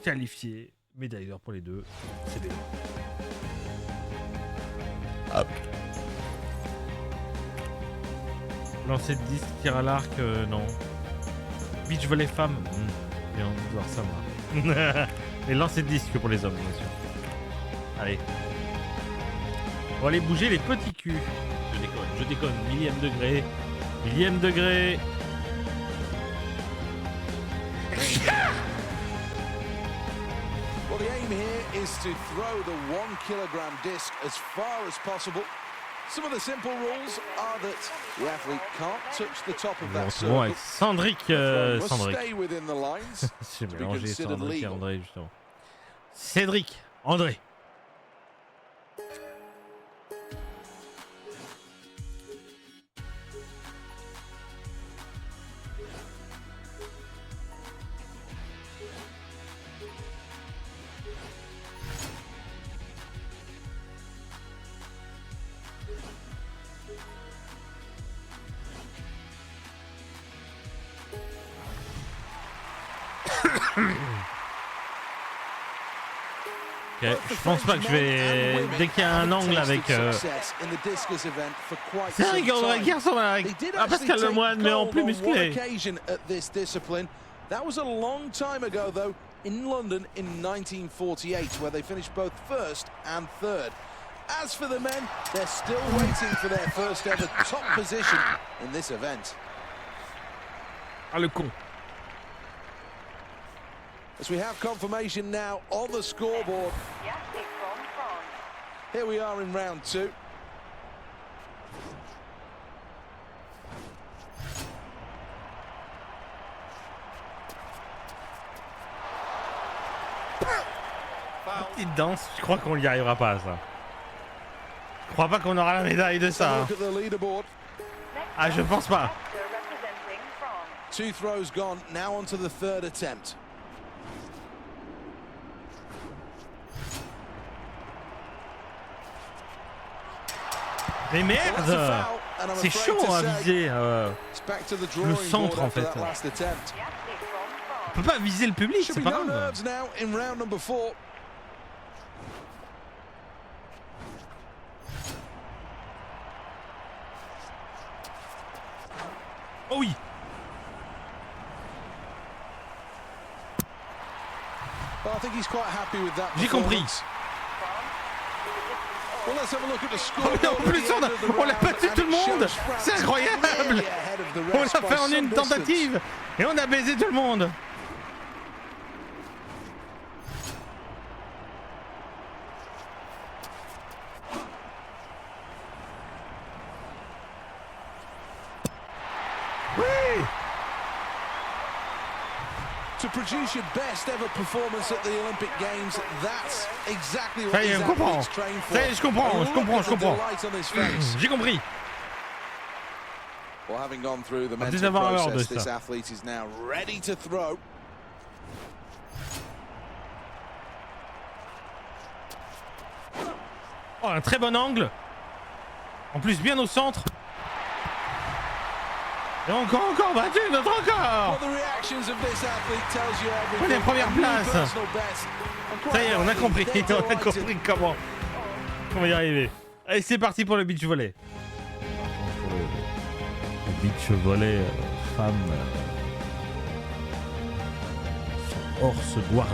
Qualifié, médaille d'or pour les deux. C'est bien. Hop. Lancer de disque, tir à l'arc, non. Beach volley femme, bien, on doit savoir. Et lancer de disque pour les hommes, bien sûr. Allez. On va aller bouger les petits culs. Je déconne. Millième degré. Millième degré. Well, the aim here is to throw the 1 kilogram disc as far as possible. Some of the simple rules are that the athlete can't touch the top of On that va circle. avec Cendric. Must Cendric. stay within the lines. J'ai to be mélangé considered Cendric et legal. André, justement. Cédric. André. Ok, je pense pas que je vais. Dès qu'il y a un angle avec. C'est un André qui ressemble à Pascal Lemoine, mais en plus musclé. That was a long time ago, though, in London in 1948, where they finished both first and third. As for the men, they're still waiting for their first ever top position in this event. Ah, le con. As we have confirmation now on the scoreboard. Yes, it's from France. Here we are in round two. Petite danse, je crois qu'on n'y arrivera pas à ça. Je crois pas qu'on aura la médaille de ça. Look at the leaderboard. Ah, je pense pas. Representing France. 2 throws gone, now on to the third attempt. Mais Well, that's a merde! foul, and I'm C'est afraid chaud to à say viser. it's back to the drawing centre, board en after fait. that last attempt. Yes, it's from France. On peut pas viser le public, Should c'est be pas no grave. nerves now in round number 4. Oh oui! Well, I think he's quite happy with that. J'ai compris. performance. Well, let's have a look at the Oh, mais en scoreboard plus, at the end of the on a round, battu and tout le it monde! shows France C'est incroyable! clearly ahead of the On rest l'a by fait en some une distance. tentative! Et on a baisé tout le monde! Oui! To produce your best ever performance at the Olympic Games, that's exactly what Ça y est, these on comprend. athletes train for. Ça y est, je comprends, And je look comprends, at je the comprends. delight on his face. J'ai compris! Well, having gone through the On va mental avoir l'heure de process, this ça. athlete is now ready to throw. Oh, un très bon angle! En plus, bien au centre. Et encore battu, notre record. Prenez première place. Ça y est, on a compris. On a compris comment y arriver. Allez, c'est parti pour le beach volley. Le beach volley femme hors se guarde.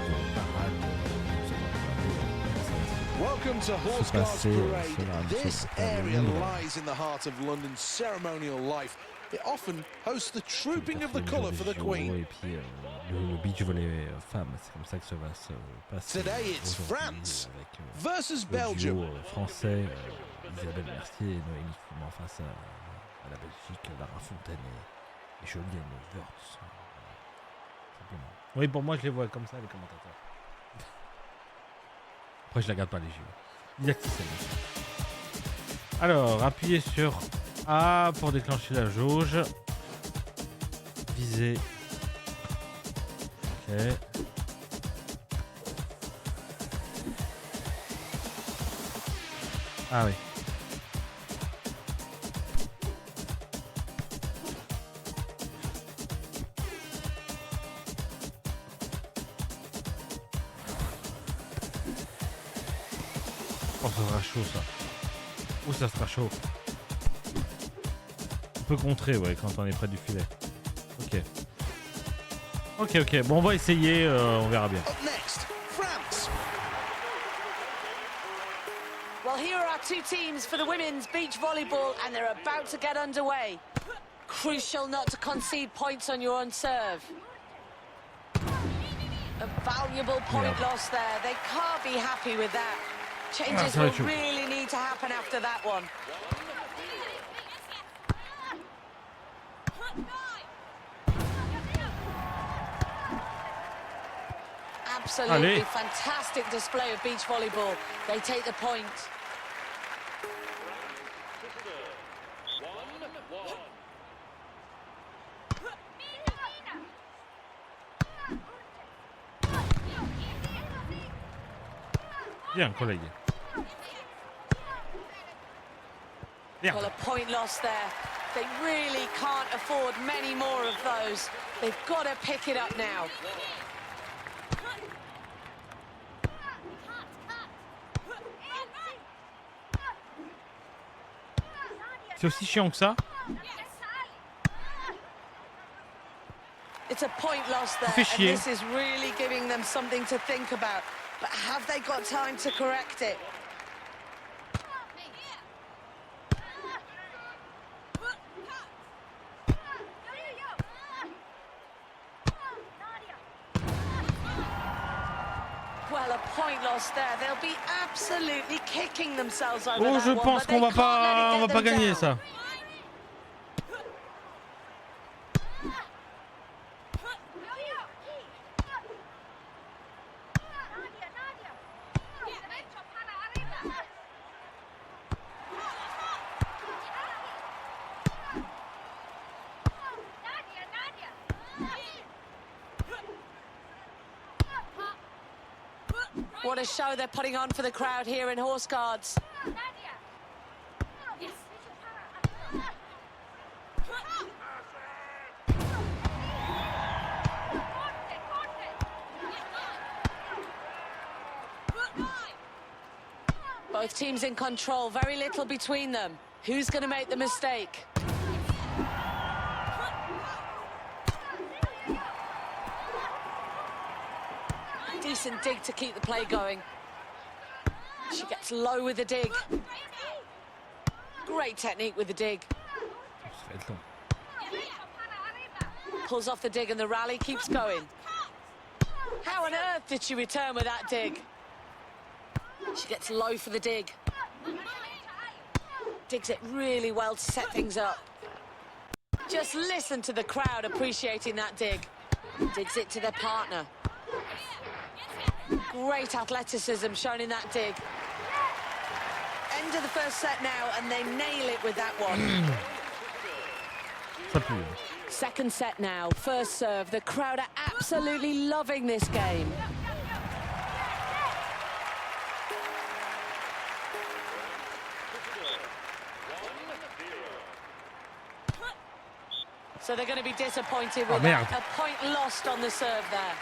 Welcome to Horseguards Parade. This area lies in the heart of London's ceremonial life. It often hosts the trooping of the colour for the Queen. Et puis le beach volley femme, c'est comme ça que ça va se passer. Today it's France versus Le Belgium. duo français, Isabelle Mercier et Noémie Clément face à la Belgique, Lara Fontaine et Julienne Wörth. Simplement. Oui, pour moi, je les vois comme ça, les commentateurs. Après, je la regarde pas les JO. Didacticiel. Alors, appuyez sur A pour déclencher la jauge. Visez. Ok. Ah oui. Oh, ça sera chaud ça. Oh, ça sera chaud. On peut contrer, ouais, quand on est près du filet. Ok. Ok. Bon, on va essayer, on verra bien. Up next, France. Well, here are our two teams for the women's beach volleyball, and they're about to get underway. Crucial not to concede points on your own serve. A valuable point lost there. They can't be happy with that. Changes will really need to happen after that one. Absolutely fantastic display of beach volleyball. They take the point. Bien, collègue. Bien. Well, a point lost there. They really can't afford many more of those. They've got to pick it up now. C'est aussi chiant que ça. It's a point lost there, and this is really giving them something to think about. But have they got time to correct it? Well, a point lost there. They'll be absolutely kicking themselves over that Je one, pense but they qu'on can't let it va get pas them gagner down. ça. What a show they're putting on for the crowd here in Horse Guards. Both teams in control, very little between them. Who's going to make the mistake? Decent dig to keep the play going. She gets low with the dig. Great technique with the dig. Pulls off the dig and the rally keeps going. How on earth did she return with that dig? She gets low for the dig. Digs it really well to set things up. Just listen to the crowd appreciating that dig. Digs it to their partner. Great athleticism shown in that dig. End of the first set now, and they nail it with that one. Second set now, first serve. The crowd are absolutely loving this game. So they're going to be disappointed Oh, with merde. that. A point lost on the serve there.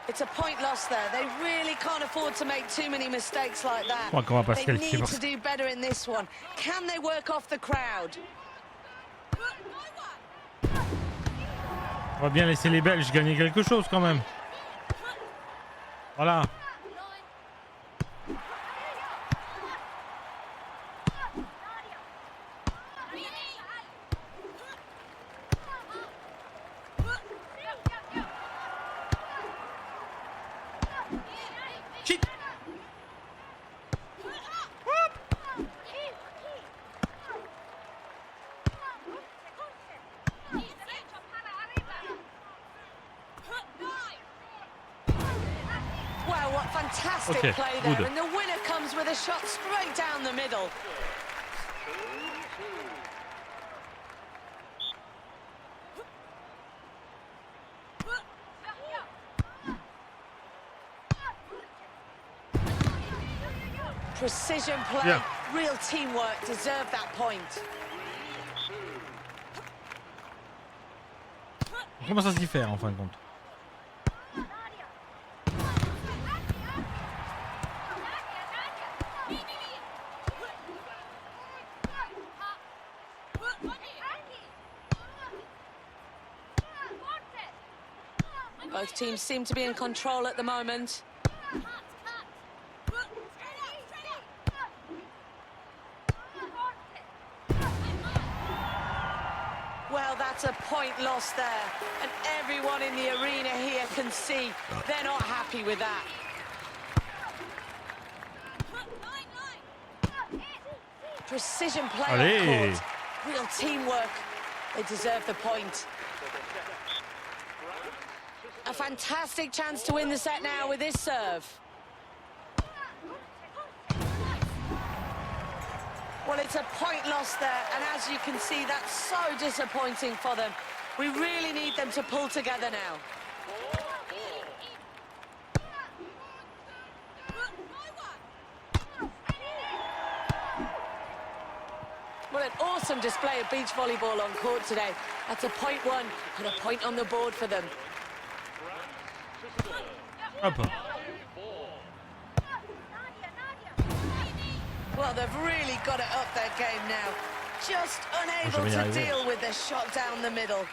It's a point lost there. They really can't afford to make too many mistakes like that. Je crois qu'on va pas se They qualifier need pour to ça. do better in this one. Can they work off the crowd? On va bien laisser les Belges gagner quelque chose quand même. Voilà. Shit. Wow, what fantastic Okay, play there. good. And the winner comes with a shot straight down the middle. Precision play, Yeah. real teamwork, deserved that point. On commence à s'y faire en fin de compte. Both teams seem to be in control at the moment. Well, that's a point lost there. And everyone in the arena here can see they're not happy with that. Precision play on Allez. court. Real teamwork. They deserve the point. A fantastic chance to win the set now with this serve. Well, it's a point lost there, and as you can see, that's so disappointing for them. We really need them to pull together now. Well, an awesome display of beach volleyball on court today. That's a point won and a point on the board for them. Hop. Well, they've really got it up their game now. Just unable vais y to arriver. deal with the shot down the middle.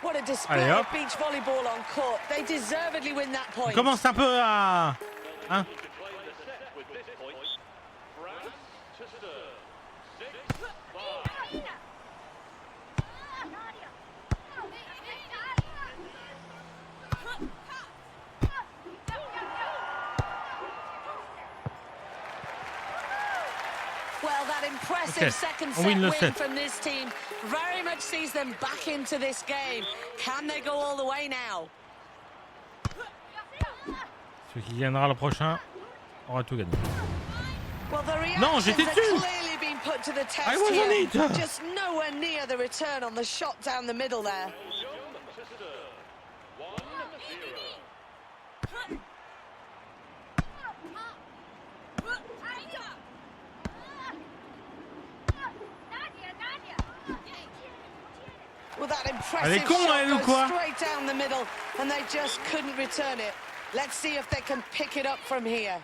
What a display Allez, of hop. beach volleyball on court. They deservedly win that On point. commence un peu à... Hein? Well, that impressive Okay, second on set win le win set. from this team very much sees them back into this game. Can they go all the way now? Celui qui gagnera le prochain aura tout gagné. Well, the Non, reactions j'étais have dessus. clearly been put to the test I was here. on it. Just nowhere near the return on the shot down the middle there. Well, that Elle est impressive con, shot elle, ou goes quoi? straight down the middle, and they just couldn't return it. Let's see if they can pick it up from here.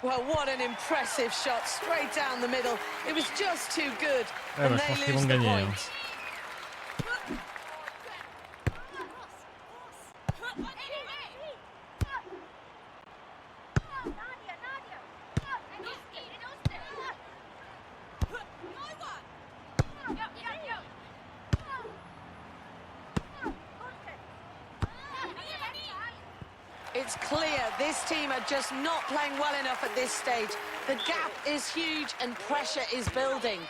Well, what an impressive shot, straight down the middle. It was just too good, Ouais, and bah, je they pense qu'ils lose vont the gagner. Hein. point. It's clear this team are just not playing well enough at this stage. The gap is huge and pressure is building.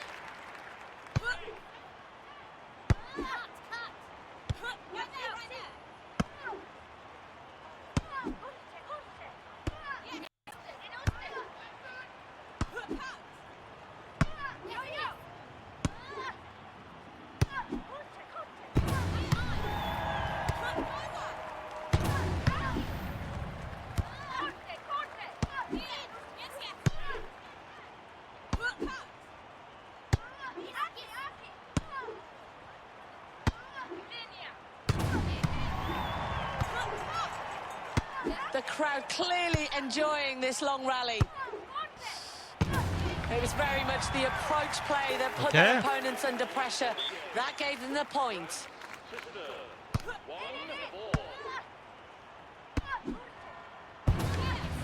The crowd clearly enjoying this long rally. It was very much the approach play that put their opponents under pressure. That gave them the point.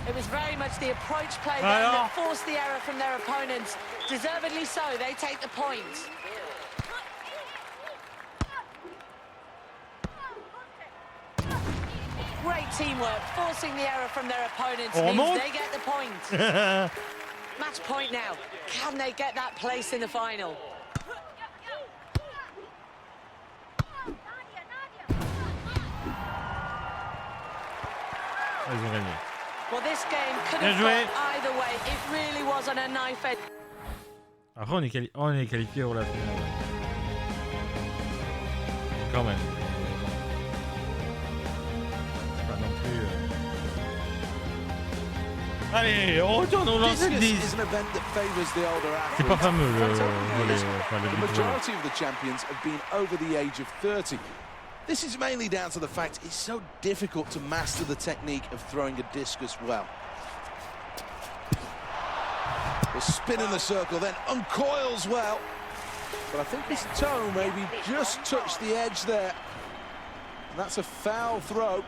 It was very much the approach play then that forced the error from their opponents. Deservedly so, they take the point. Great teamwork, forcing the error from their opponents means they get the point. Match point now. Can they get that place in the final? Ils ont gagné. Well, this game could have gone either way. It really was on a knife edge. Après, on est qualifié pour la finale. Quand même. Pas non plus. Allez, on retourne au lancer de 10. C'est pas fameux le volet. The majority of the champions have been over the age of 30. This is mainly down to the fact it's so difficult to master the technique of throwing a discus well. The spin in the circle, then uncoils well. But I think his toe maybe just touched the edge there. And that's a foul throw.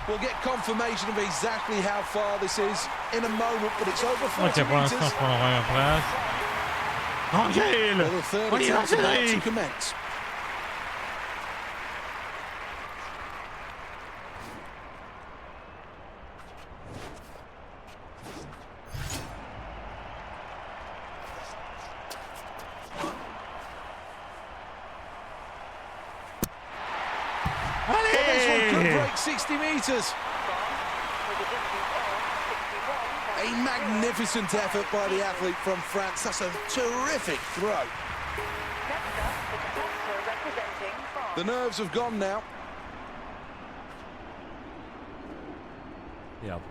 We'll get confirmation of exactly how far this is in a moment, but it's over 40 Ok, pour l'instant, meters. je prends la première place. Tranquille! Well, the third On y va, attempt about to Cédric! commence. Well, this one could break 60 meters. A magnificent effort by the athlete from France. That's a terrific throw. Next up, the competitor representing France. The nerves have gone now. Merde.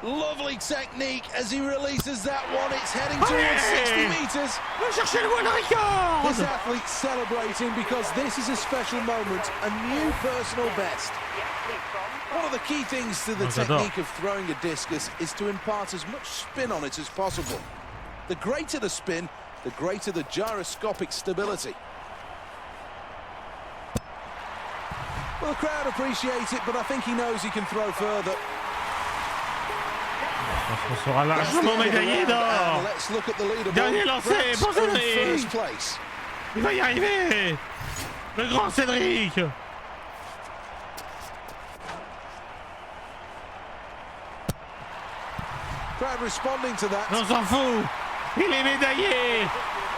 Lovely technique as he releases that one. It's heading towards 60 meters. Va chercher le world record! This athlete's celebrating because this is a special moment, a new personal best. One of the key things to the technique of throwing a discus is to impart as much spin on it as possible. The greater the spin, the greater the gyroscopic stability. Well, the crowd appreciate it, but I think he knows he can throw further. On sera largement médaillé d'or. Let's look at the leaderboard. Dernier lancé pour France in Cédric. first place. Il va y arriver. Le grand Cédric. Crowd responding to that. On s'en fout. Il est médaillé.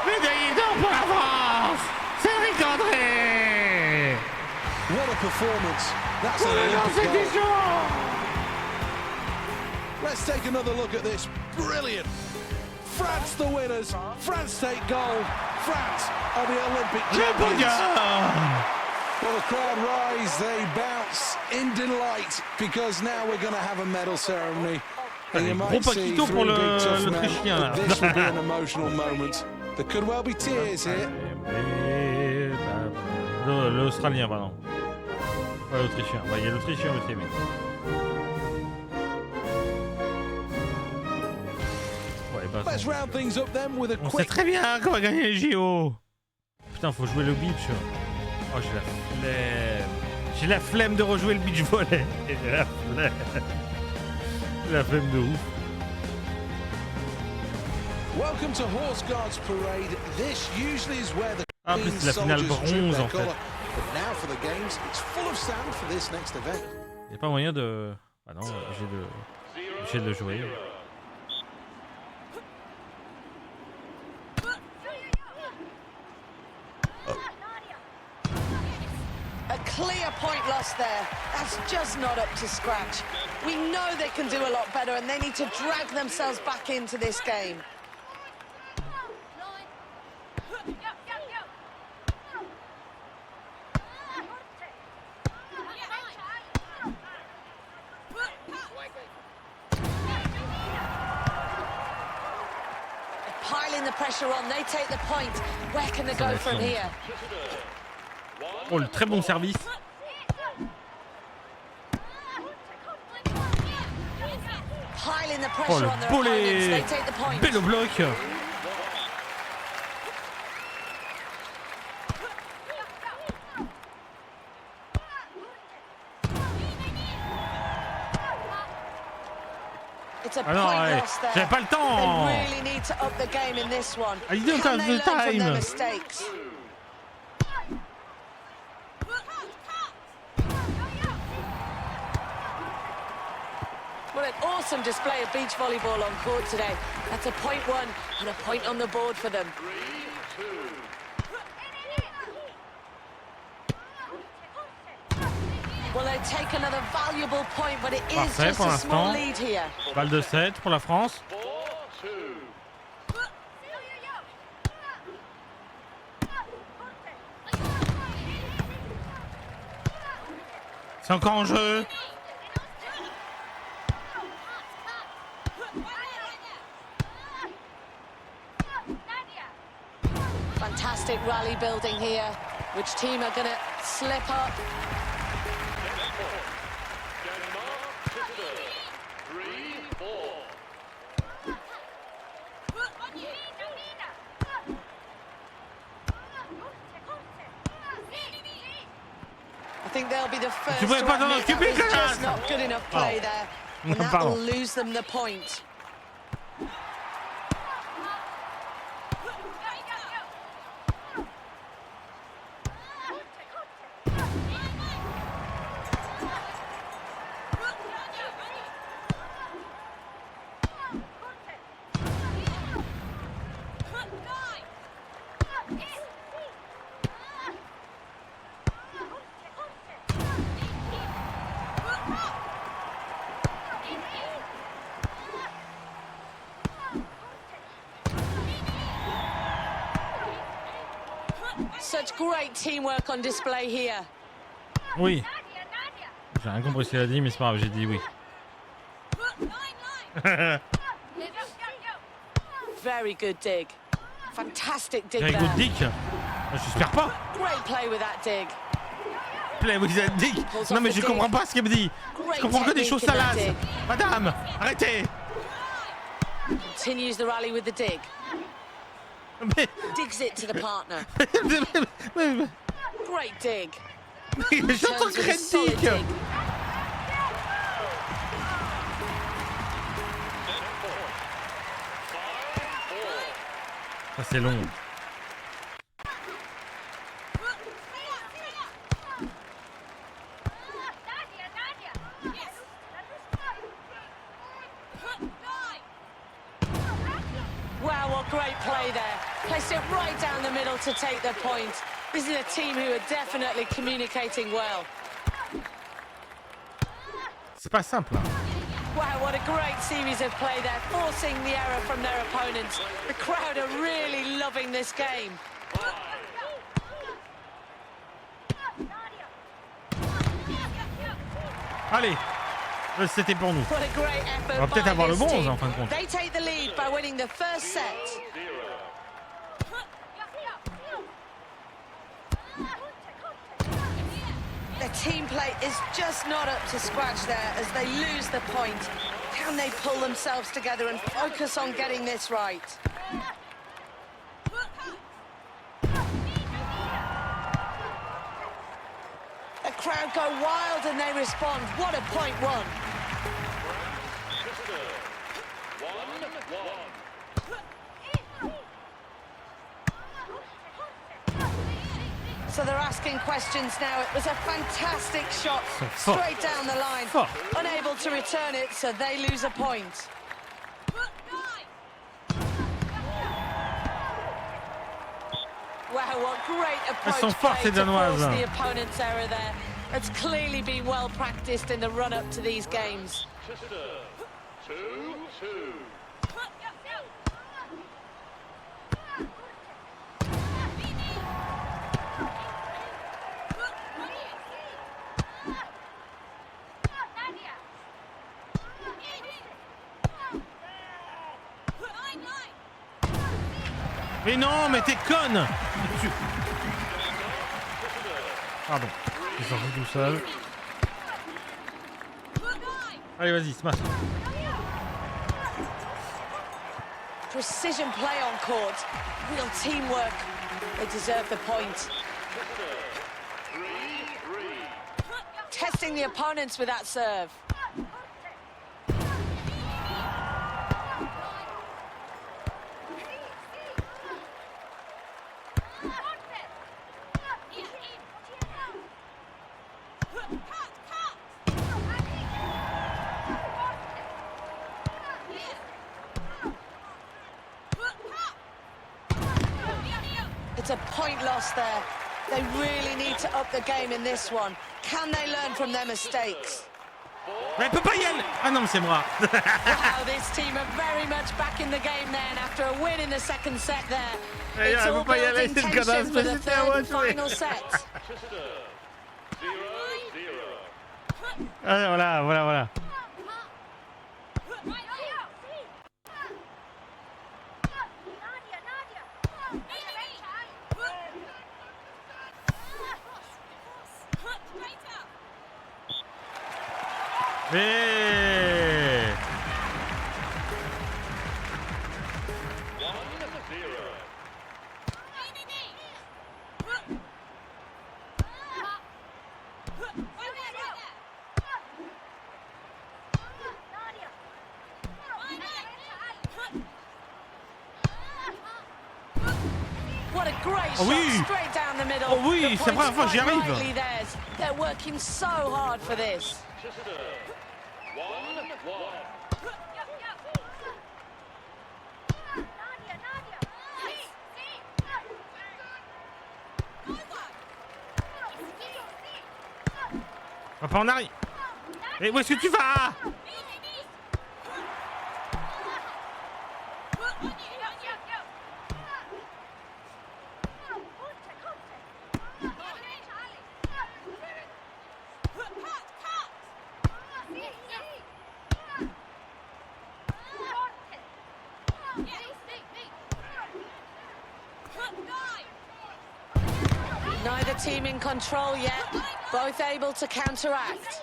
Médaillé d'or pour la France. Cédric André. What a performance. That's Pour an le lancer Olympic du goal. jour. Let's take another look at this. Brilliant. France the winners. France take gold. France are the Olympic Le champions. podium. Well, the crowd rise, they bounce in delight because now we're going to have a medal ceremony. And you might see Paquito pour three big tough men, l'Autrichien là. but this will be an emotional moment. There could well be tears here. L'Australien, pardon. Pas l'Autrichien. Bah, il y a l'Autrichien aussi, mais. Ouais, bah. Let's round things up then with a On sait quick. très bien qu'on va gagner les JO. Putain, faut jouer le beach. Oh, j'ai la flemme. J'ai la flemme de rejouer le beach volley. J'ai la flemme. J'ai la flemme de ouf. Welcome to Horse Guards Parade. This usually is where the Ah, plus c'est la finale soldiers strip bronze their en fait. collar. But now for the games, it's full of sand for this next event. Y'a pas moyen de. Ah non, j'ai de le jouer. A clear point lost there. That's just not up to scratch. We know they can do a lot better and they need to drag themselves back into this game. Piling the pressure on, they take the point. Where can they go from here? Oh, le très bon service. Piling the Oh, pressure on le their beau opponents, les. they take the point. Bel au bloc. It's a Ah non, point ouais. lost there. J'avais pas le temps. They really need to up the game in this one. Ah, you don't Can have they the learn from their time. mistakes? What an awesome display of beach volleyball on court today. That's a point won and a point on the board for them. Well, they take another valuable point, but it is Parfait just pour a small l'instant. lead here. Balle de 7 pour la France. C'est encore en jeu. Fantastic rally building here. Which team are going to slip up? I think they'll be the first Tu to pouvais pas t'en admit that occuper, was just connasse. not good enough play Oh. there. And that Pardon. will lose them the point. Such great teamwork on display here. Oui. J'ai rien compris ce qu'elle a dit, mais c'est pas grave, j'ai dit oui. Very good dig. Fantastic dig Very good there. dick. J'espère pas. Great play with that dig. Play with that dick. Non mais je comprends pas ce qu'elle me dit. Je comprends que des choses salaces. Madame, arrêtez. Continues the rally with the dig. Mais... Digs it to the partner. mais- Great dig. J'entends Turns with a Red solid Dick. dig. Ça c'est long. Wow, what great play there. Placed it right down the middle to take the point. This is a team who are definitely communicating well. C'est pas simple. Hein. Wow, what a great series of play there, forcing the error from their opponents. The crowd are really loving this game. Allez, c'était pour nous. What a great effort On va peut-être by avoir le this bronze team. en fin de compte. They take the lead by winning the first set. Their team play is just not up to scratch there as they lose the point. Can they pull themselves together and focus on getting this right? The crowd go wild and they respond. What a point won. So they're asking questions now. It was a fantastic shot, straight down the line. Unable to return it, so they lose a point. Wow, what great Elles sont approach fortes, play ces to force Danoises. the opponent's error there. It's clearly been well practiced in the run-up to these games. Mais non, mais t'es conne. Pardon, j'ai sorti tout seul. Allez, vas-y, smash. Precision play on court, real teamwork. They deserve the point. Testing the opponents with that serve. It's a point lost there. They really need to up the game in this one. Can they learn from their mistakes? Mais elle peut pas y aller. Ah non, mais c'est moi. Wow, this team are very much back in the game then after a win in the second set there. Elle It's peut all pas y aller, building c'est le tension cadavre, for the c'était à moi third de and jouer. final set. Ah, voilà. Et... What a great Oh oui. shot straight down the middle. Oh oui, The c'est la première fois que j'y point's quite arrive. rightly theirs. They're working so hard for this. Va pas en arrière. Et où est-ce que tu vas? Neither team in control yet, both able to counteract.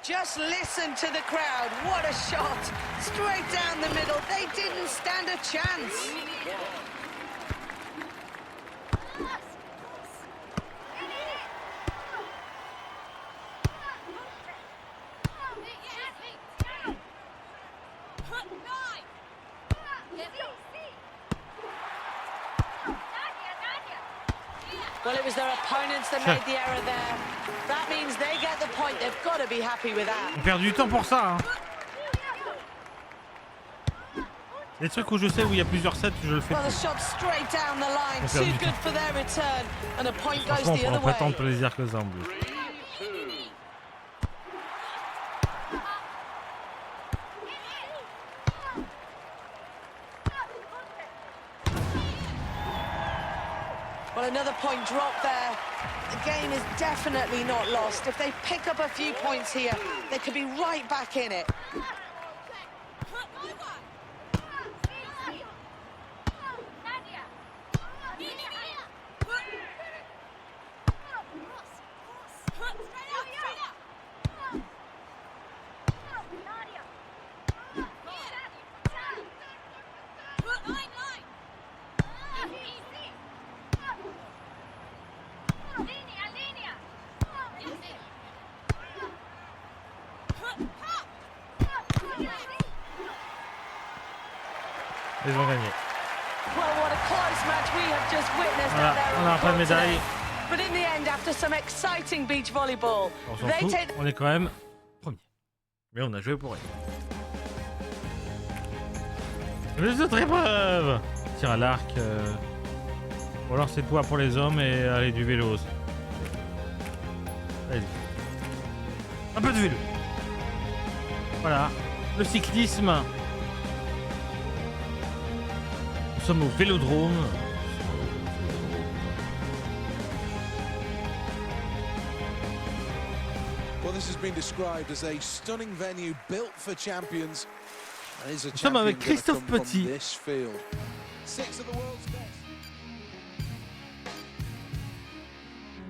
Just listen to the crowd. What a shot. Straight down the middle. They didn't stand a chance. Well, it was their opponents that made the error there. That means they get the point. They've got to be happy with that. On perd du temps pour ça. Hein. Les trucs où je sais où il y a plusieurs sets, je le fais. Well, the shot straight down the line. On perd Too du good temps. for their return. And a point goes Franchement, the on other prend pas tant de way. plaisir que ça en plus. Well, another point drop there. The game is definitely not lost. If they pick up a few points here, they could be right back in it. Ils ont gagné. Well, what a close match we have just witnessed Voilà, out there on n'a on pas de court médaille. today. But in the end, after some exciting beach volleyball, On s'en they fout, take on est quand même premier. Mais on a joué pour rien. Les autres épreuves. Tir à l'arc. Ou alors c'est toi pour les hommes et allez du vélo. Allez. Un peu de vélo. Voilà. Le cyclisme. Nous sommes au vélodrome. Well, this has been described as a stunning venue built for champions. And is a Nous sommes avec champion gonna Christophe come from Petit. this field. 6 of the world's best.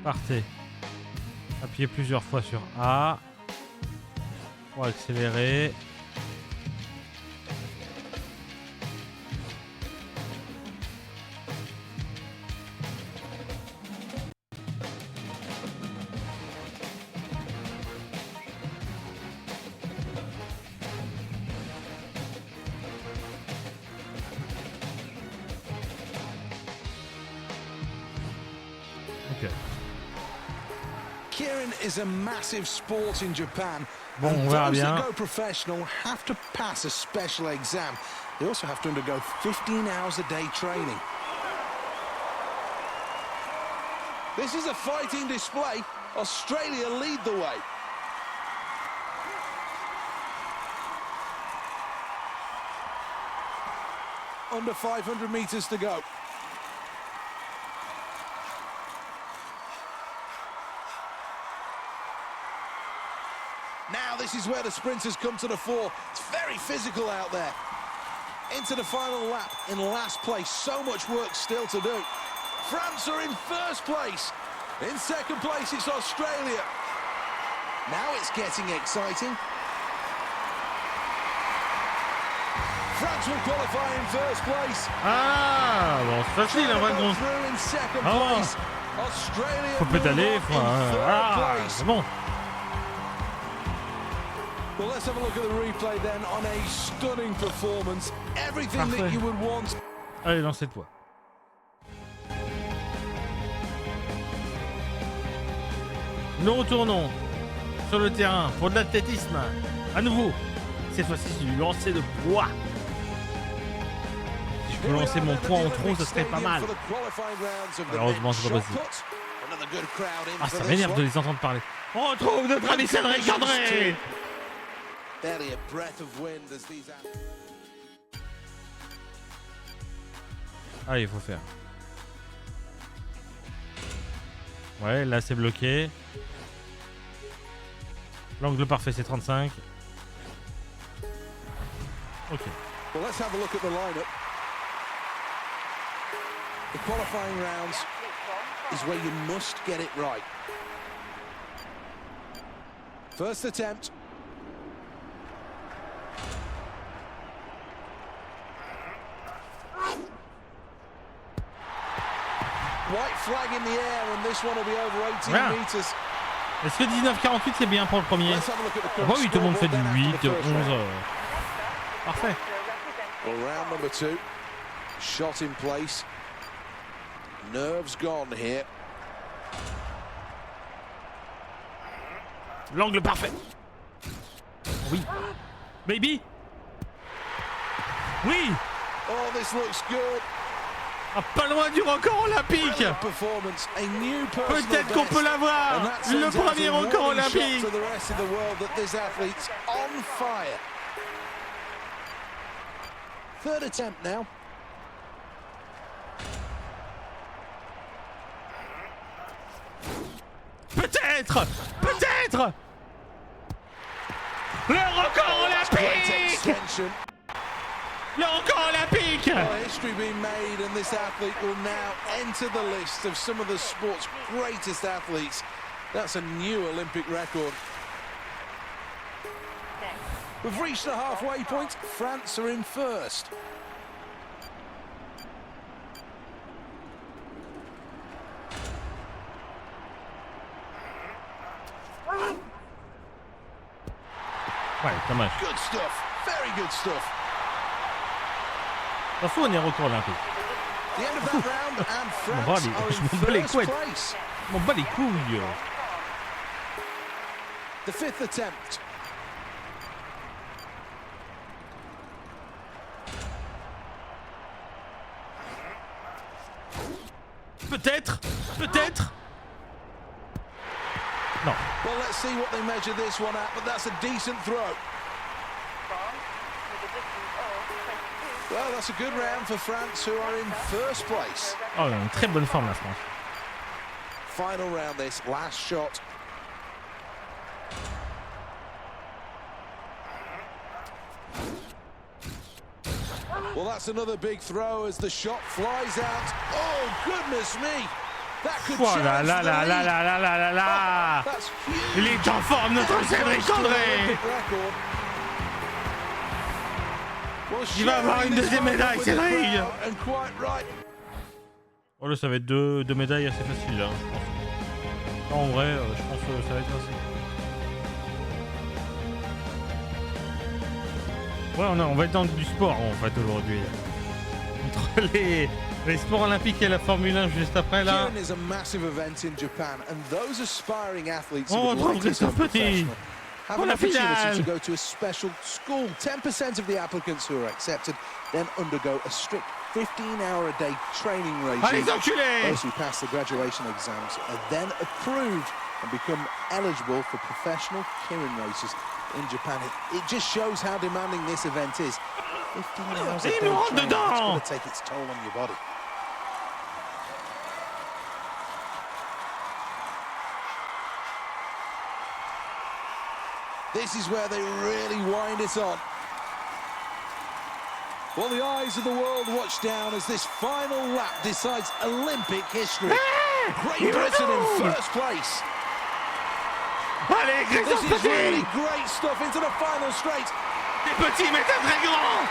Partez. Appuyez plusieurs fois sur A pour accélérer. Ok. Keirin is a massive sport in Japan. Bon, and on verra those bien. that go professional have to pass a special exam. They also have to undergo 15 hours a day training. This is a fighting display. Australia lead the way. Under 500 meters to go. Now this is where the sprinters come to the fore. It's very physical out there. Into the final lap in last place. So much work still to do. France are in first place. In second place, it's Australia. Now it's getting exciting. France will qualify in first place. Ah, bon, c'est facile, en fin de compte. Through in second Ah. place. Australia Faut pédaler, move faut... on in third Ah, place. c'est bon. Well, let's have a look at the replay then on a stunning performance. Everything Parfait. that you would want. Allez, lancez-toi. Nous retournons sur le terrain pour de l'athlétisme. À nouveau, cette fois-ci du lancer de poids. Si je peux lancer mon poids en trop, ça serait pas mal. Malheureusement, c'est pas possible. Ah, ça m'énerve de les entendre parler. On retrouve notre ami Cédric André. Barely a breath of wind as these Ah, il faut faire. Ouais, là c'est bloqué. L'angle parfait c'est 35. Ok. Well, let's have a look at the lineup. The qualifying rounds is where you must get it right. First attempt. White flag in the air, and this one will be over 18 Voilà. meters. Est-ce que 19,48 c'est bien pour le premier? Let's have a look at the Ah bah oui, tout le monde fait du scoreboard 8, after the 11. first round. Parfait. Well, round number 2, shot in place. Nerves gone here. L'angle parfait. Oui. Baby. Oui. Oh, this looks good. Ah, pas loin du record olympique. Brilliant performance, a new personal Peut-être qu'on best. peut l'avoir. And that Le sends out premier a record warning shot olympique. to the rest of the world that this athlete's on fire. Third attempt now. Peut-être. Peut-être. Le record olympique. Extension. Le record olympique. Well, history being made, and this athlete will now enter the list of some of the sport's greatest athletes. That's a new Olympic record. We've reached the halfway point. France are in first. Ouais, dommage. Good stuff. Very good stuff. T'en fous, on est record olympique. The end of that round, and France bats are je m'en in bats les first couilles. place. Je m'en bats les couilles. The fifth attempt. Peut-être. Peut-être. Non. Well, let's see what they measure this one at, but that's a decent throw. Well, that's a good round for France, who are in first place. Oh, une très bonne forme la France. Final round this, last shot. Well, that's another big throw as the shot flies out. Oh, goodness me! That could Oh change là là the là lead. là là là là là là. Oh, that's huge. Il est en forme, notre Cédric André. Record. Well, Il va avoir une sharing this deuxième moment médaille, with the Cédric. crowd, and quite right. Oh là, ça va être deux médailles assez faciles là, je pense. Non, en vrai, je pense que ça va être facile. Ouais, on va être dans du sport en fait aujourd'hui. Entre les sports olympiques et la Formule 1 juste après là. Keirin is a massive event in Japan, and those aspiring athletes On who would retrouve like to Christophe become Petit professional have pour an la opportunity finale. to go to a special school. 10% of the applicants who are accepted then undergo a strict 15-hour-a-day training Allez, regime. enculés! Those who pass the graduation exams are then approved and become eligible for professional Keirin races in Japan. It just shows how demanding this event is. 15 hours a day Il nous rentre training, dedans. it's going to take its toll on your body. This is where they really wind it on. Well, the eyes of the world watch down as this final lap decides Olympic history. Great Britain in first place. Allez, This Christophe is really Petit! great stuff into the final straight. T'es petit mais t'es très grand!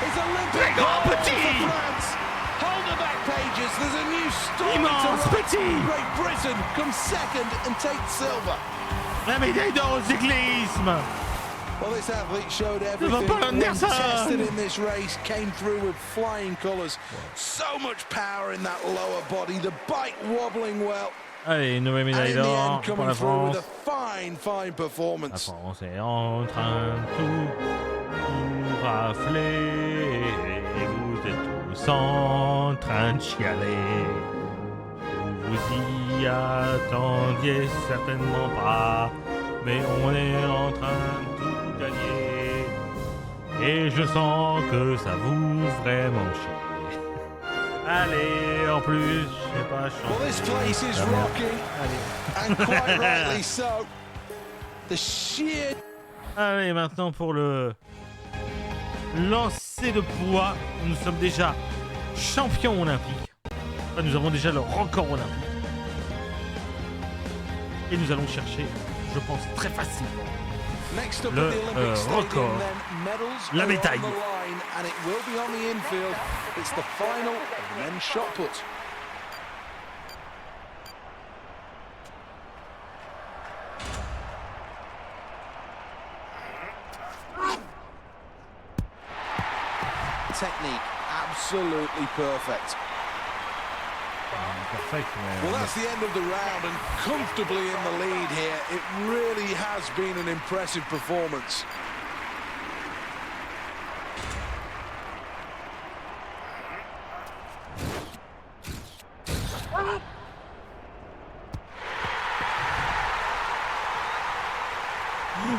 It's Olympic Très grand, gold petit. for France. Hold the back pages. There's a new story Immense, to write. petit. Great Britain comes second and takes silver. La médaille d'or au cyclisme! Well, this athlete showed va everything pas when Anderson. tested in this race, came through with flying colours. So much power in that lower body, the bike wobbling well, Allez, une nouvelle and médaille in the d'or end pour coming la through with France. a fine La performance. France est en train de tout rafler. Et vous êtes tous en train de chialer. Vous vous y attendiez certainement pas. Mais on est en train de tout gagner. Et je sens que ça vous vraiment chier. Allez, en plus, je sais pas Well, this chanter. place is Ah, merde. rocking, Allez. and quite rightly so. The sheer Allez, maintenant pour le lancer de poids, nous sommes déjà champions olympiques. Enfin, nous avons déjà le record olympique. Et nous allons chercher, je pense, très facilement. next up Le, at the Olympic Stadium, record. then medals La are médaille. on the line, and it will be on the infield. It's the final of the men's shot put. Technique absolutely perfect. Parfait. Well, that's the end of the round, and comfortably in the lead here. It really has been an impressive performance.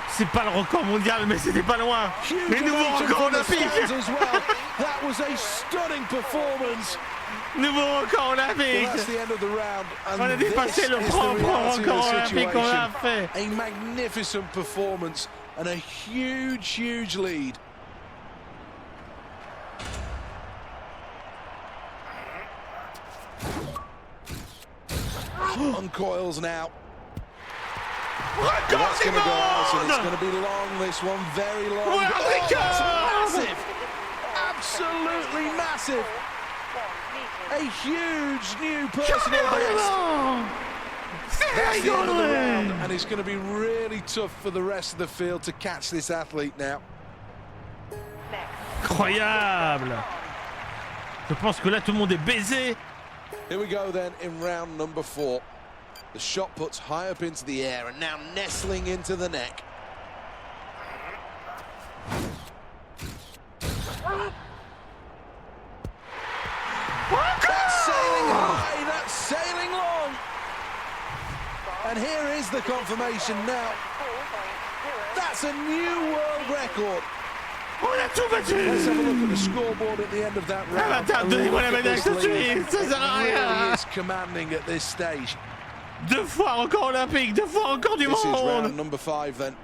C'est pas le record mondial, mais c'était pas loin. Huge Les nouveaux ovation records from the olympiques. stands as well. That was was a stunning performance. Nouveau record Well, olympique. that's the end of the round. On a And this dépassé is le the propre reality of record the olympique qu'on a situation. fait. A magnificent performance and a huge lead. Uncoils now. Record That's du going to go out, and it's monde. going to be long, this one, very long. World Oh, that's record! massive! Absolutely massive! A huge new personal best. That's the end of the round, and it's going to be really tough for the rest of the field to catch this athlete now. Incroyable. Je pense que là tout le monde est baisé. Here we go then in round number 4. The shot puts high up into the air and now nestling into the neck. That's sailing high, that's sailing long. And here is the confirmation now. That's a new world record. On a tout battu. Let's have a look at the scoreboard at the end of that Ah round. bah donnez-moi la Look at médaille this tout de lead. suite. Ça sert à It really rien. is commanding at this stage. 2 fois record olympique, 2 fois record du This is round monde. number 5 then.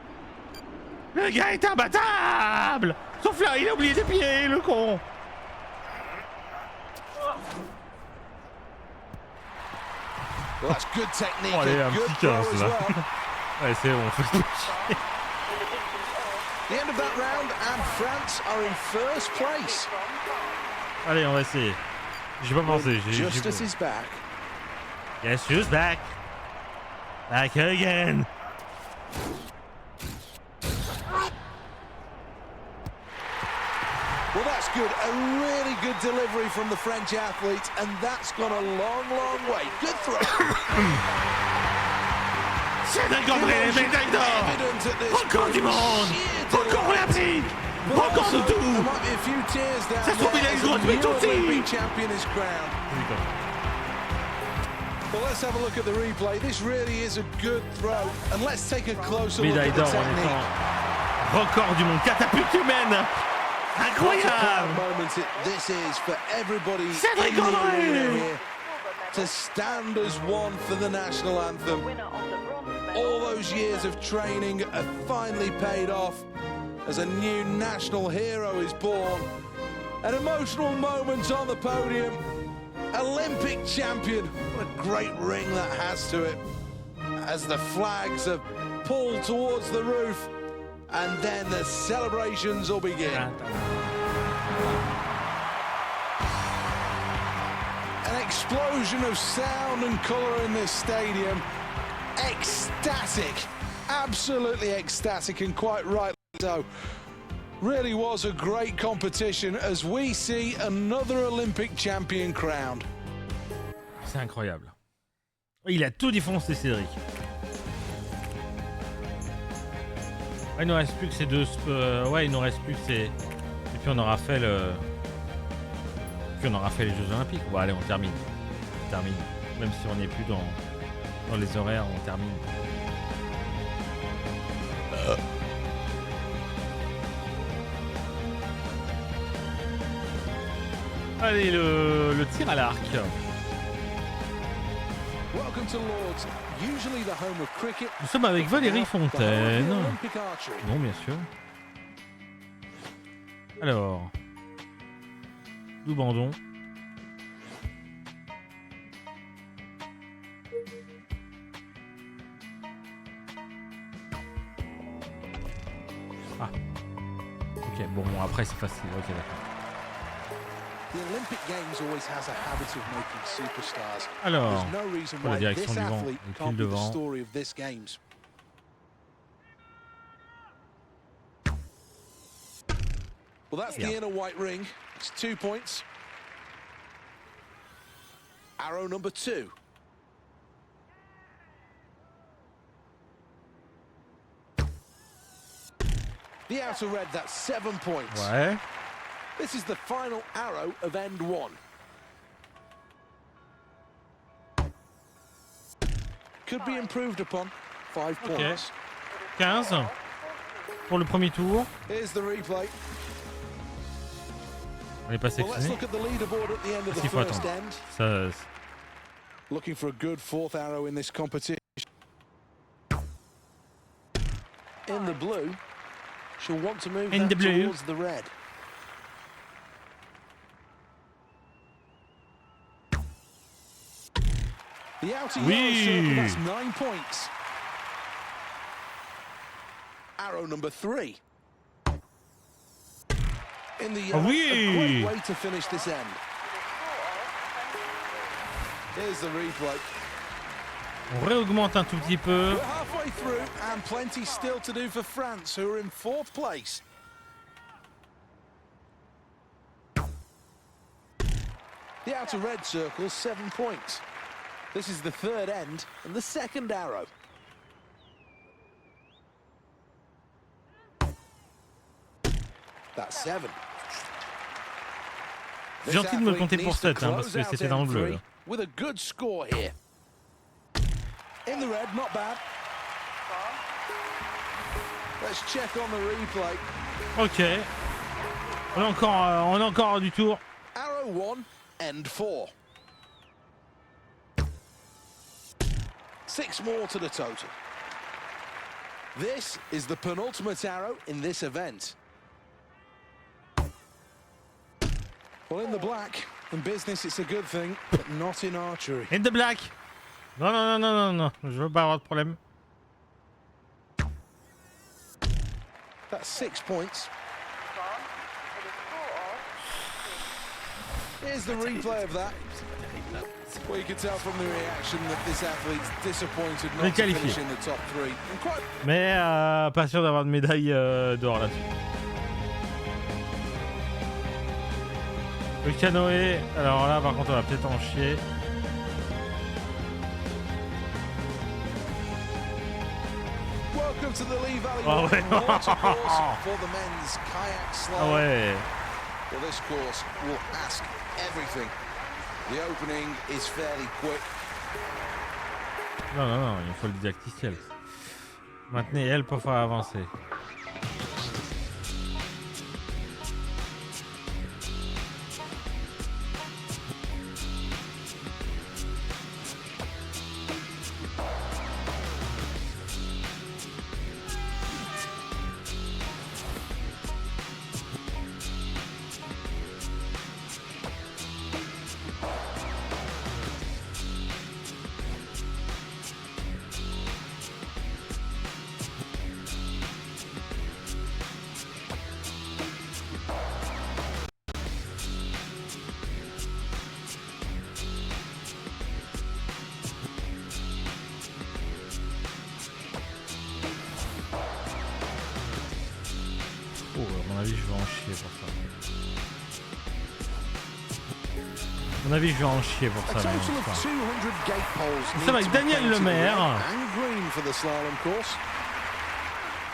Le gars est imbattable. Sauf là, il a oublié ses pieds, le con. Well, that's good technique Oh, allez, un and good petit throw casse as là. well. Ouais, c'est bon. The end of that round and France are in first place. Allez, on va essayer. J'ai pas pensé. Justice is back. Yes, she's back. Back again. Well, that's good. A really good delivery from the French athlete, and that's gone a long way. Good throw. C'est d'incompris les médailles d'or. Evident at this Record du point. monde. Sheer Record delight. olympique. But Record also, de there tout. might be a few tears down Ça se trouve, il a there une as a grosse new bite aussi. Olympic champion is crowned. Well, let's have a look at the replay. This really is a good throw, and let's take a closer look Médaille at the d'or en technique. étant record du monde. Catapulte humaine. What a proud Incroyable. moment this is for everybody in Cédric the André. arena here to stand as one for the national anthem. All those years of training have finally paid off as a new national hero is born. An emotional moment on the podium. Olympic champion. What a great ring that has to it. As the flags are pulled towards the roof, and then the celebrations will begin. An explosion of sound and colour in this stadium. Ecstatic, absolutely ecstatic, and quite rightly so. Really was a great competition as we see another Olympic champion crowned. C'est incroyable. Il a tout défoncé, Cédric. Ouais, il nous reste plus que ces deux. Ouais, il nous reste plus que ces. Et puis on aura fait le. Puis on aura fait les Jeux Olympiques. Bon, allez, on termine. On termine. Même si on n'est plus dans les horaires, on termine. Allez, le tir à l'arc. Welcome to Lords, usually the home of cricket. Nous sommes avec Valérie Fontaine. Olympic archery. Non, bien sûr. Alors. D'où bandon. Ah. Ok, bon, après c'est facile. Ok, d'accord. The Olympic Games always has a habit of making superstars. Alors, There's no reason pour la why direction this du vent, athlete le can't fil be the devant. story of this Games. Well, that's the Yeah. inner white ring. It's 2 points. Arrow number 2. The outer red, that's 7 points. Ouais. This is the final arrow of end 1. Could be improved upon. 5 Ok. points. 15 pour le premier tour. Here's the replay. On est pas Well, let's sélectionné. look at the leaderboard at the end of Est-ce the qu'il faut first attendre? end. Ça, Looking for a good fourth arrow in this competition. In the blue, she'll want to move In that the blue. towards the red. The outer yellow circle, that's 9 points. Arrow number 3. In the yellow, a great way to finish this end. Here's the replay. on réaugmente un tout petit peu. We're halfway through and plenty still to do for France, who are in 4th place. The outer red circle, 7 points. This is the third end and the second arrow. That's 7. C'est gentil de me compter pour 7, hein, parce que c'était dans le bleu. With a good score here. In the red, not bad. Let's check on the replay. Ok. On est encore du tour. Arrow 1, end 4. 6 more to the total. This is the penultimate arrow in this event. Well, in the black, in business it's a good thing, but not in archery. In the black. Non, non, non, non, non, non. Je veux pas avoir de problème. That's 6 points. Here's the replay of that. Well, you can tell from the reaction that this athlete's disappointed not to finish in the top 3. And quite... Mais pas sûr d'avoir de médaille d'or là-dessus. Le canoë, alors là par contre on va peut-être en chier. Welcome to the Lee Valley Ah ouais. water course for the men's kayak slalom. Ah ouais. Well, this course will ask everything. The opening is fairly quick. Non, non, non, il faut le didacticiel. Maintenez elle pour faire avancer. Oh, à mon avis, je vais en chier pour ça. À mon avis, je vais en chier pour A ça. total Mais of 200 gate poles ça need va to avec be Daniel painted Lemaire. red and green for the slalom course.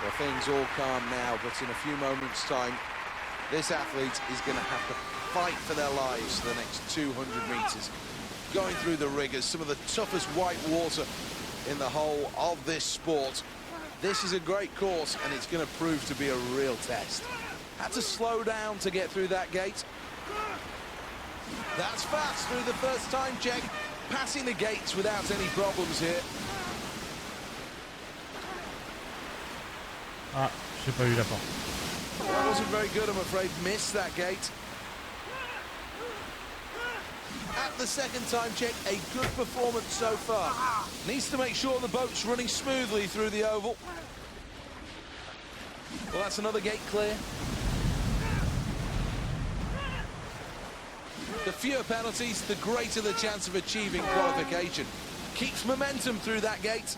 Well, things all calm now, but in a few moments' time, this athlete is going to have to fight for their lives for the next 200 meters. Going through the rigors, some of the toughest white water in the whole of this sport. This is a great course, and it's going to prove to be a real test. Had to slow down to get through that gate. That's fast through the first time check. Passing the gates without any problems here. Ah, j'ai pas eu la porte. That wasn't very good, I'm afraid. Missed that gate. At the second time check, a good performance so far. Needs to make sure the boat's running smoothly through the oval. Well, that's another gate clear. The fewer penalties, the greater the chance of achieving qualification. Keeps momentum through that gate.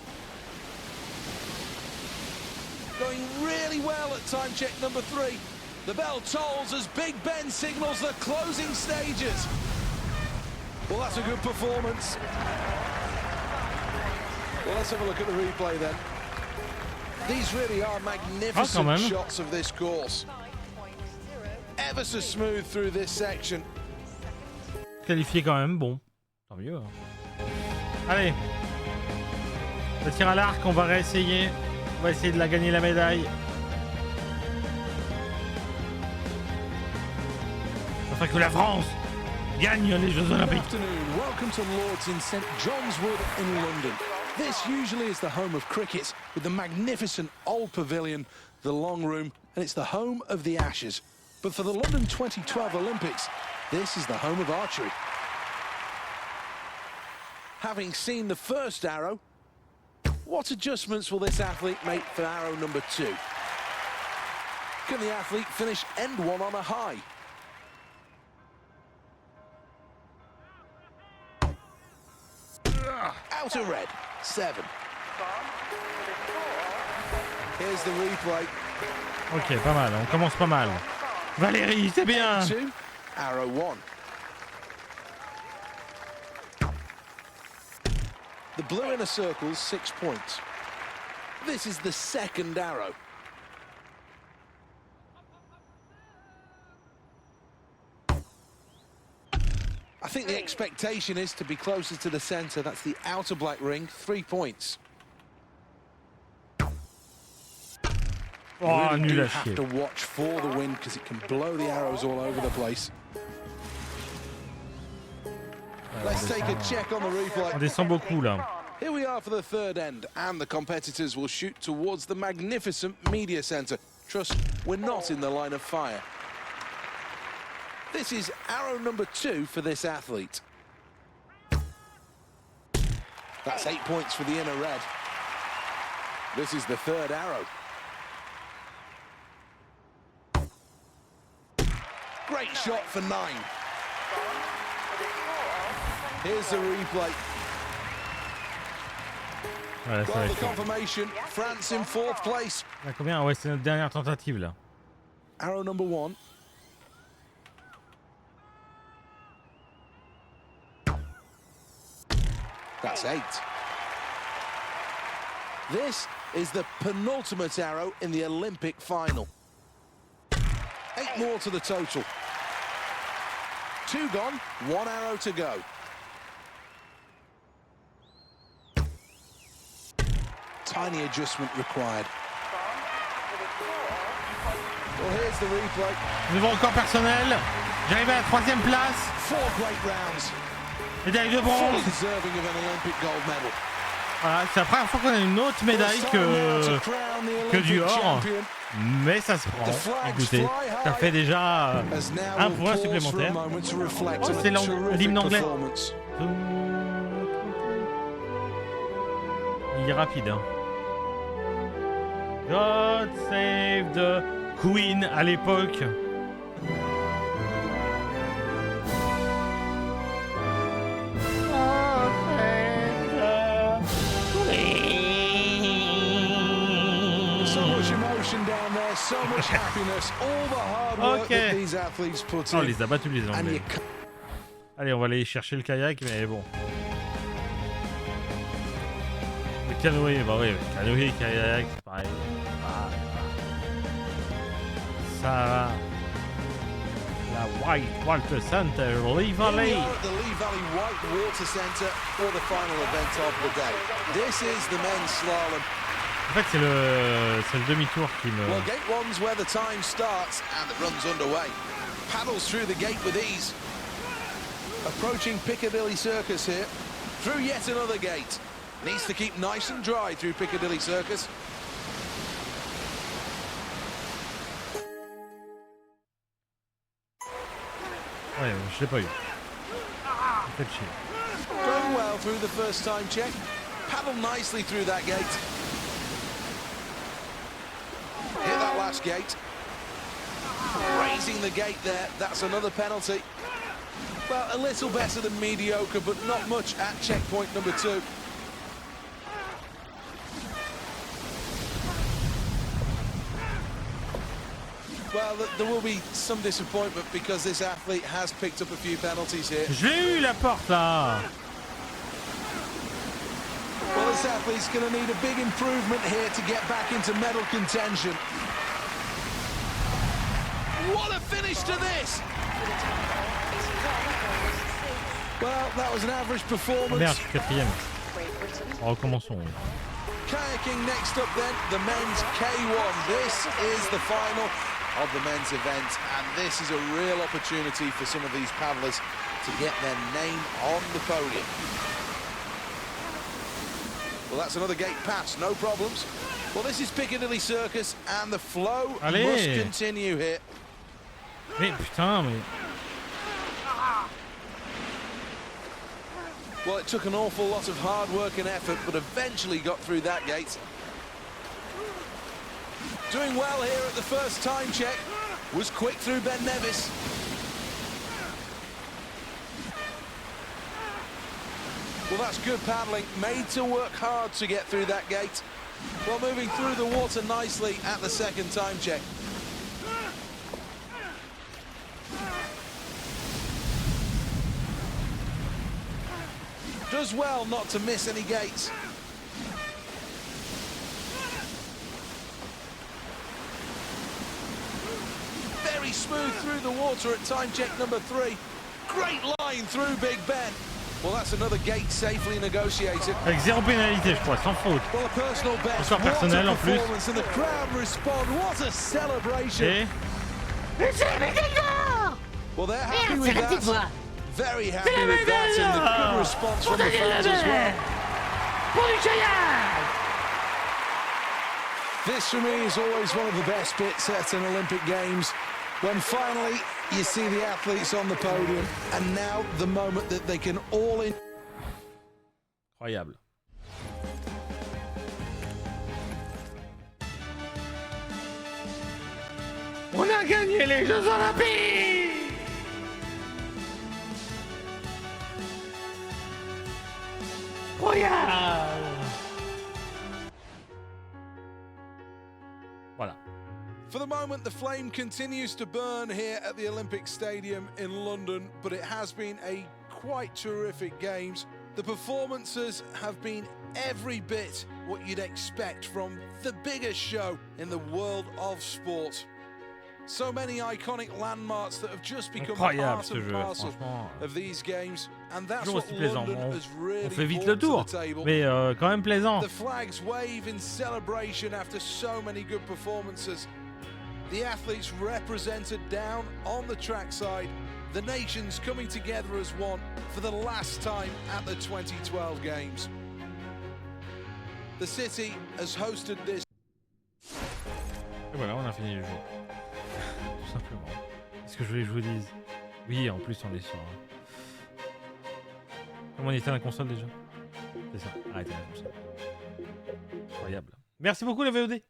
Going really well at time check number 3. The bell tolls as Big Ben signals the closing stages. Well, that's a good performance. Well, let's have a look at the replay then. These really are magnificent shots of this course. Ever so smooth through this section. Qualifié quand même, bon. Tant mieux. Hein. Allez. Le tir à l'arc, on va réessayer. On va essayer de la gagner la médaille. Va fois que la France gagne les Jeux Good Olympiques. afternoon. Welcome to Lord's in St John's Wood in London. This usually is the home of cricket with the magnificent old pavilion, the long room, and it's the home of the Ashes. But for the London 2012 Olympics, this is the home of archery. Having seen the first arrow, what adjustments will this athlete make for arrow number 2? Can the athlete finish end one on a high? Outer red, 7. Here's the replay. Ok, pas mal, on commence pas mal. Valérie, c'est bien. 2, arrow 1. The blue inner circle's 6 points. This is the second arrow. I think the expectation is to be closer to the centre. That's the outer black ring, 3 points. You Oh, really nul do à have chier. to watch for the wind because it can blow the arrows all over the place. Let's take a check on the On replay. descend beaucoup là. Here we are for the third end, and the competitors will shoot towards the magnificent media centre. Trust, we're not in the line of fire. This is arrow number 2 for this athlete. That's 8 points for the inner red. This is the third arrow. Great shot for 9. Here's the replay. Ouais, ça va Well, the être chaud. confirmation, France in 4th place. Là, combien? Ouais, c'est notre dernière tentative là. Arrow number 1. That's 8. This is the penultimate arrow in the Olympic final. 8 more to the total. 2 gone, 1 arrow to go. Tiny adjustment required. Well, here's the replay. Nouveau record personnel. J'arrive à la 3e place. 4 great rounds. Médaille de Fully bronze. deserving of an Olympic gold medal. Voilà, c'est la première fois qu'on a une autre médaille que du or. Mais ça se prend. Écoutez, ça fait déjà un point supplémentaire. Oh, c'est l'hymne anglais. Il est rapide. Hein. God save the Queen à l'époque. So much emotion down there, so much happiness, all the hard work that these athletes put Oh, on in. les a battus les And Anglais. you Allez, on va aller chercher le kayak, mais bon. Le canoë, bah oui, canoë, kayak, c'est pareil. Ça va. La White Water Center, Lee Valley. We are at the Lee Valley White Water Centre for the final event of the day. This is the men's slalom. En fait, c'est le demi-tour qui me... Well, gate one's where the time starts and the run's underway. Paddles through the gate with ease. Approaching Piccadilly Circus here. Through yet another gate. Needs to keep nice and dry through Piccadilly Circus. Ouais, je l'ai pas eu. Fait chier. Going well through the first time check. Paddle nicely through that gate. Hit that last gate. Raising the gate there. That's another penalty. Well, a little better than mediocre, but not much at checkpoint number 2. Well, there will be some disappointment because this athlete has picked up a few penalties here. Je l'ai eu la porte là. Well, this athlete's going to need a big improvement here to get back into medal contention. What a finish to this! Well, that was an average Oh performance. merde, je suis quatrième. Recommençons. Kayaking next up then, the men's K1. This is the final. of the men's event, and this is a real opportunity for some of these paddlers to get their name on the podium. Well, that's another gate pass, no problems. Well, this is Piccadilly Circus, and the flow must continue here. Mais putain, mais... Well, it took an awful lot of hard work and effort, but eventually got through that gate. Doing well here at the first time check. Was quick through Ben Nevis. Well, that's good paddling. Made to work hard to get through that gate. Well, moving through the water nicely at the second time check. Does well not to miss any gates. Very smooth through the water at time check number 3. Great line through Big Ben. Well, that's another gate safely negotiated. Avec 0 pénalité, je crois, sans faute. Well, a personal best. Histoire personnelle en plus. And the crowd respond. What a celebration. Well, they're happy with that. Very happy with that, and the good response from the fans as well. This for me is always one of the best bits at an Olympic Games, when finally you see the athletes on the podium, and now the moment that they can all in. Incroyable. On a gagné les Jeux Olympiques! Incroyable! Voilà. For the moment, the flame continues to burn here at the Olympic Stadium in London, but it has been a quite terrific Games. The performances have been every bit what you'd expect from the biggest show in the world of sport. So many iconic landmarks that have just become part and parcel of these games, and that's what London has really brought to the table. Mais quand même plaisant. The flags wave in celebration after so many good performances. The athletes represented down on the trackside, the nations coming together as one for the last time at the 2012 Games. The city has hosted this. Et voilà, on a fini le jeu. Tout simplement. Qu'est-ce que je voulais que je vous dise? Oui, en plus on est sur... Comment on était à la console déjà? C'est ça, arrêtez la console. Incroyable. Merci beaucoup la VOD.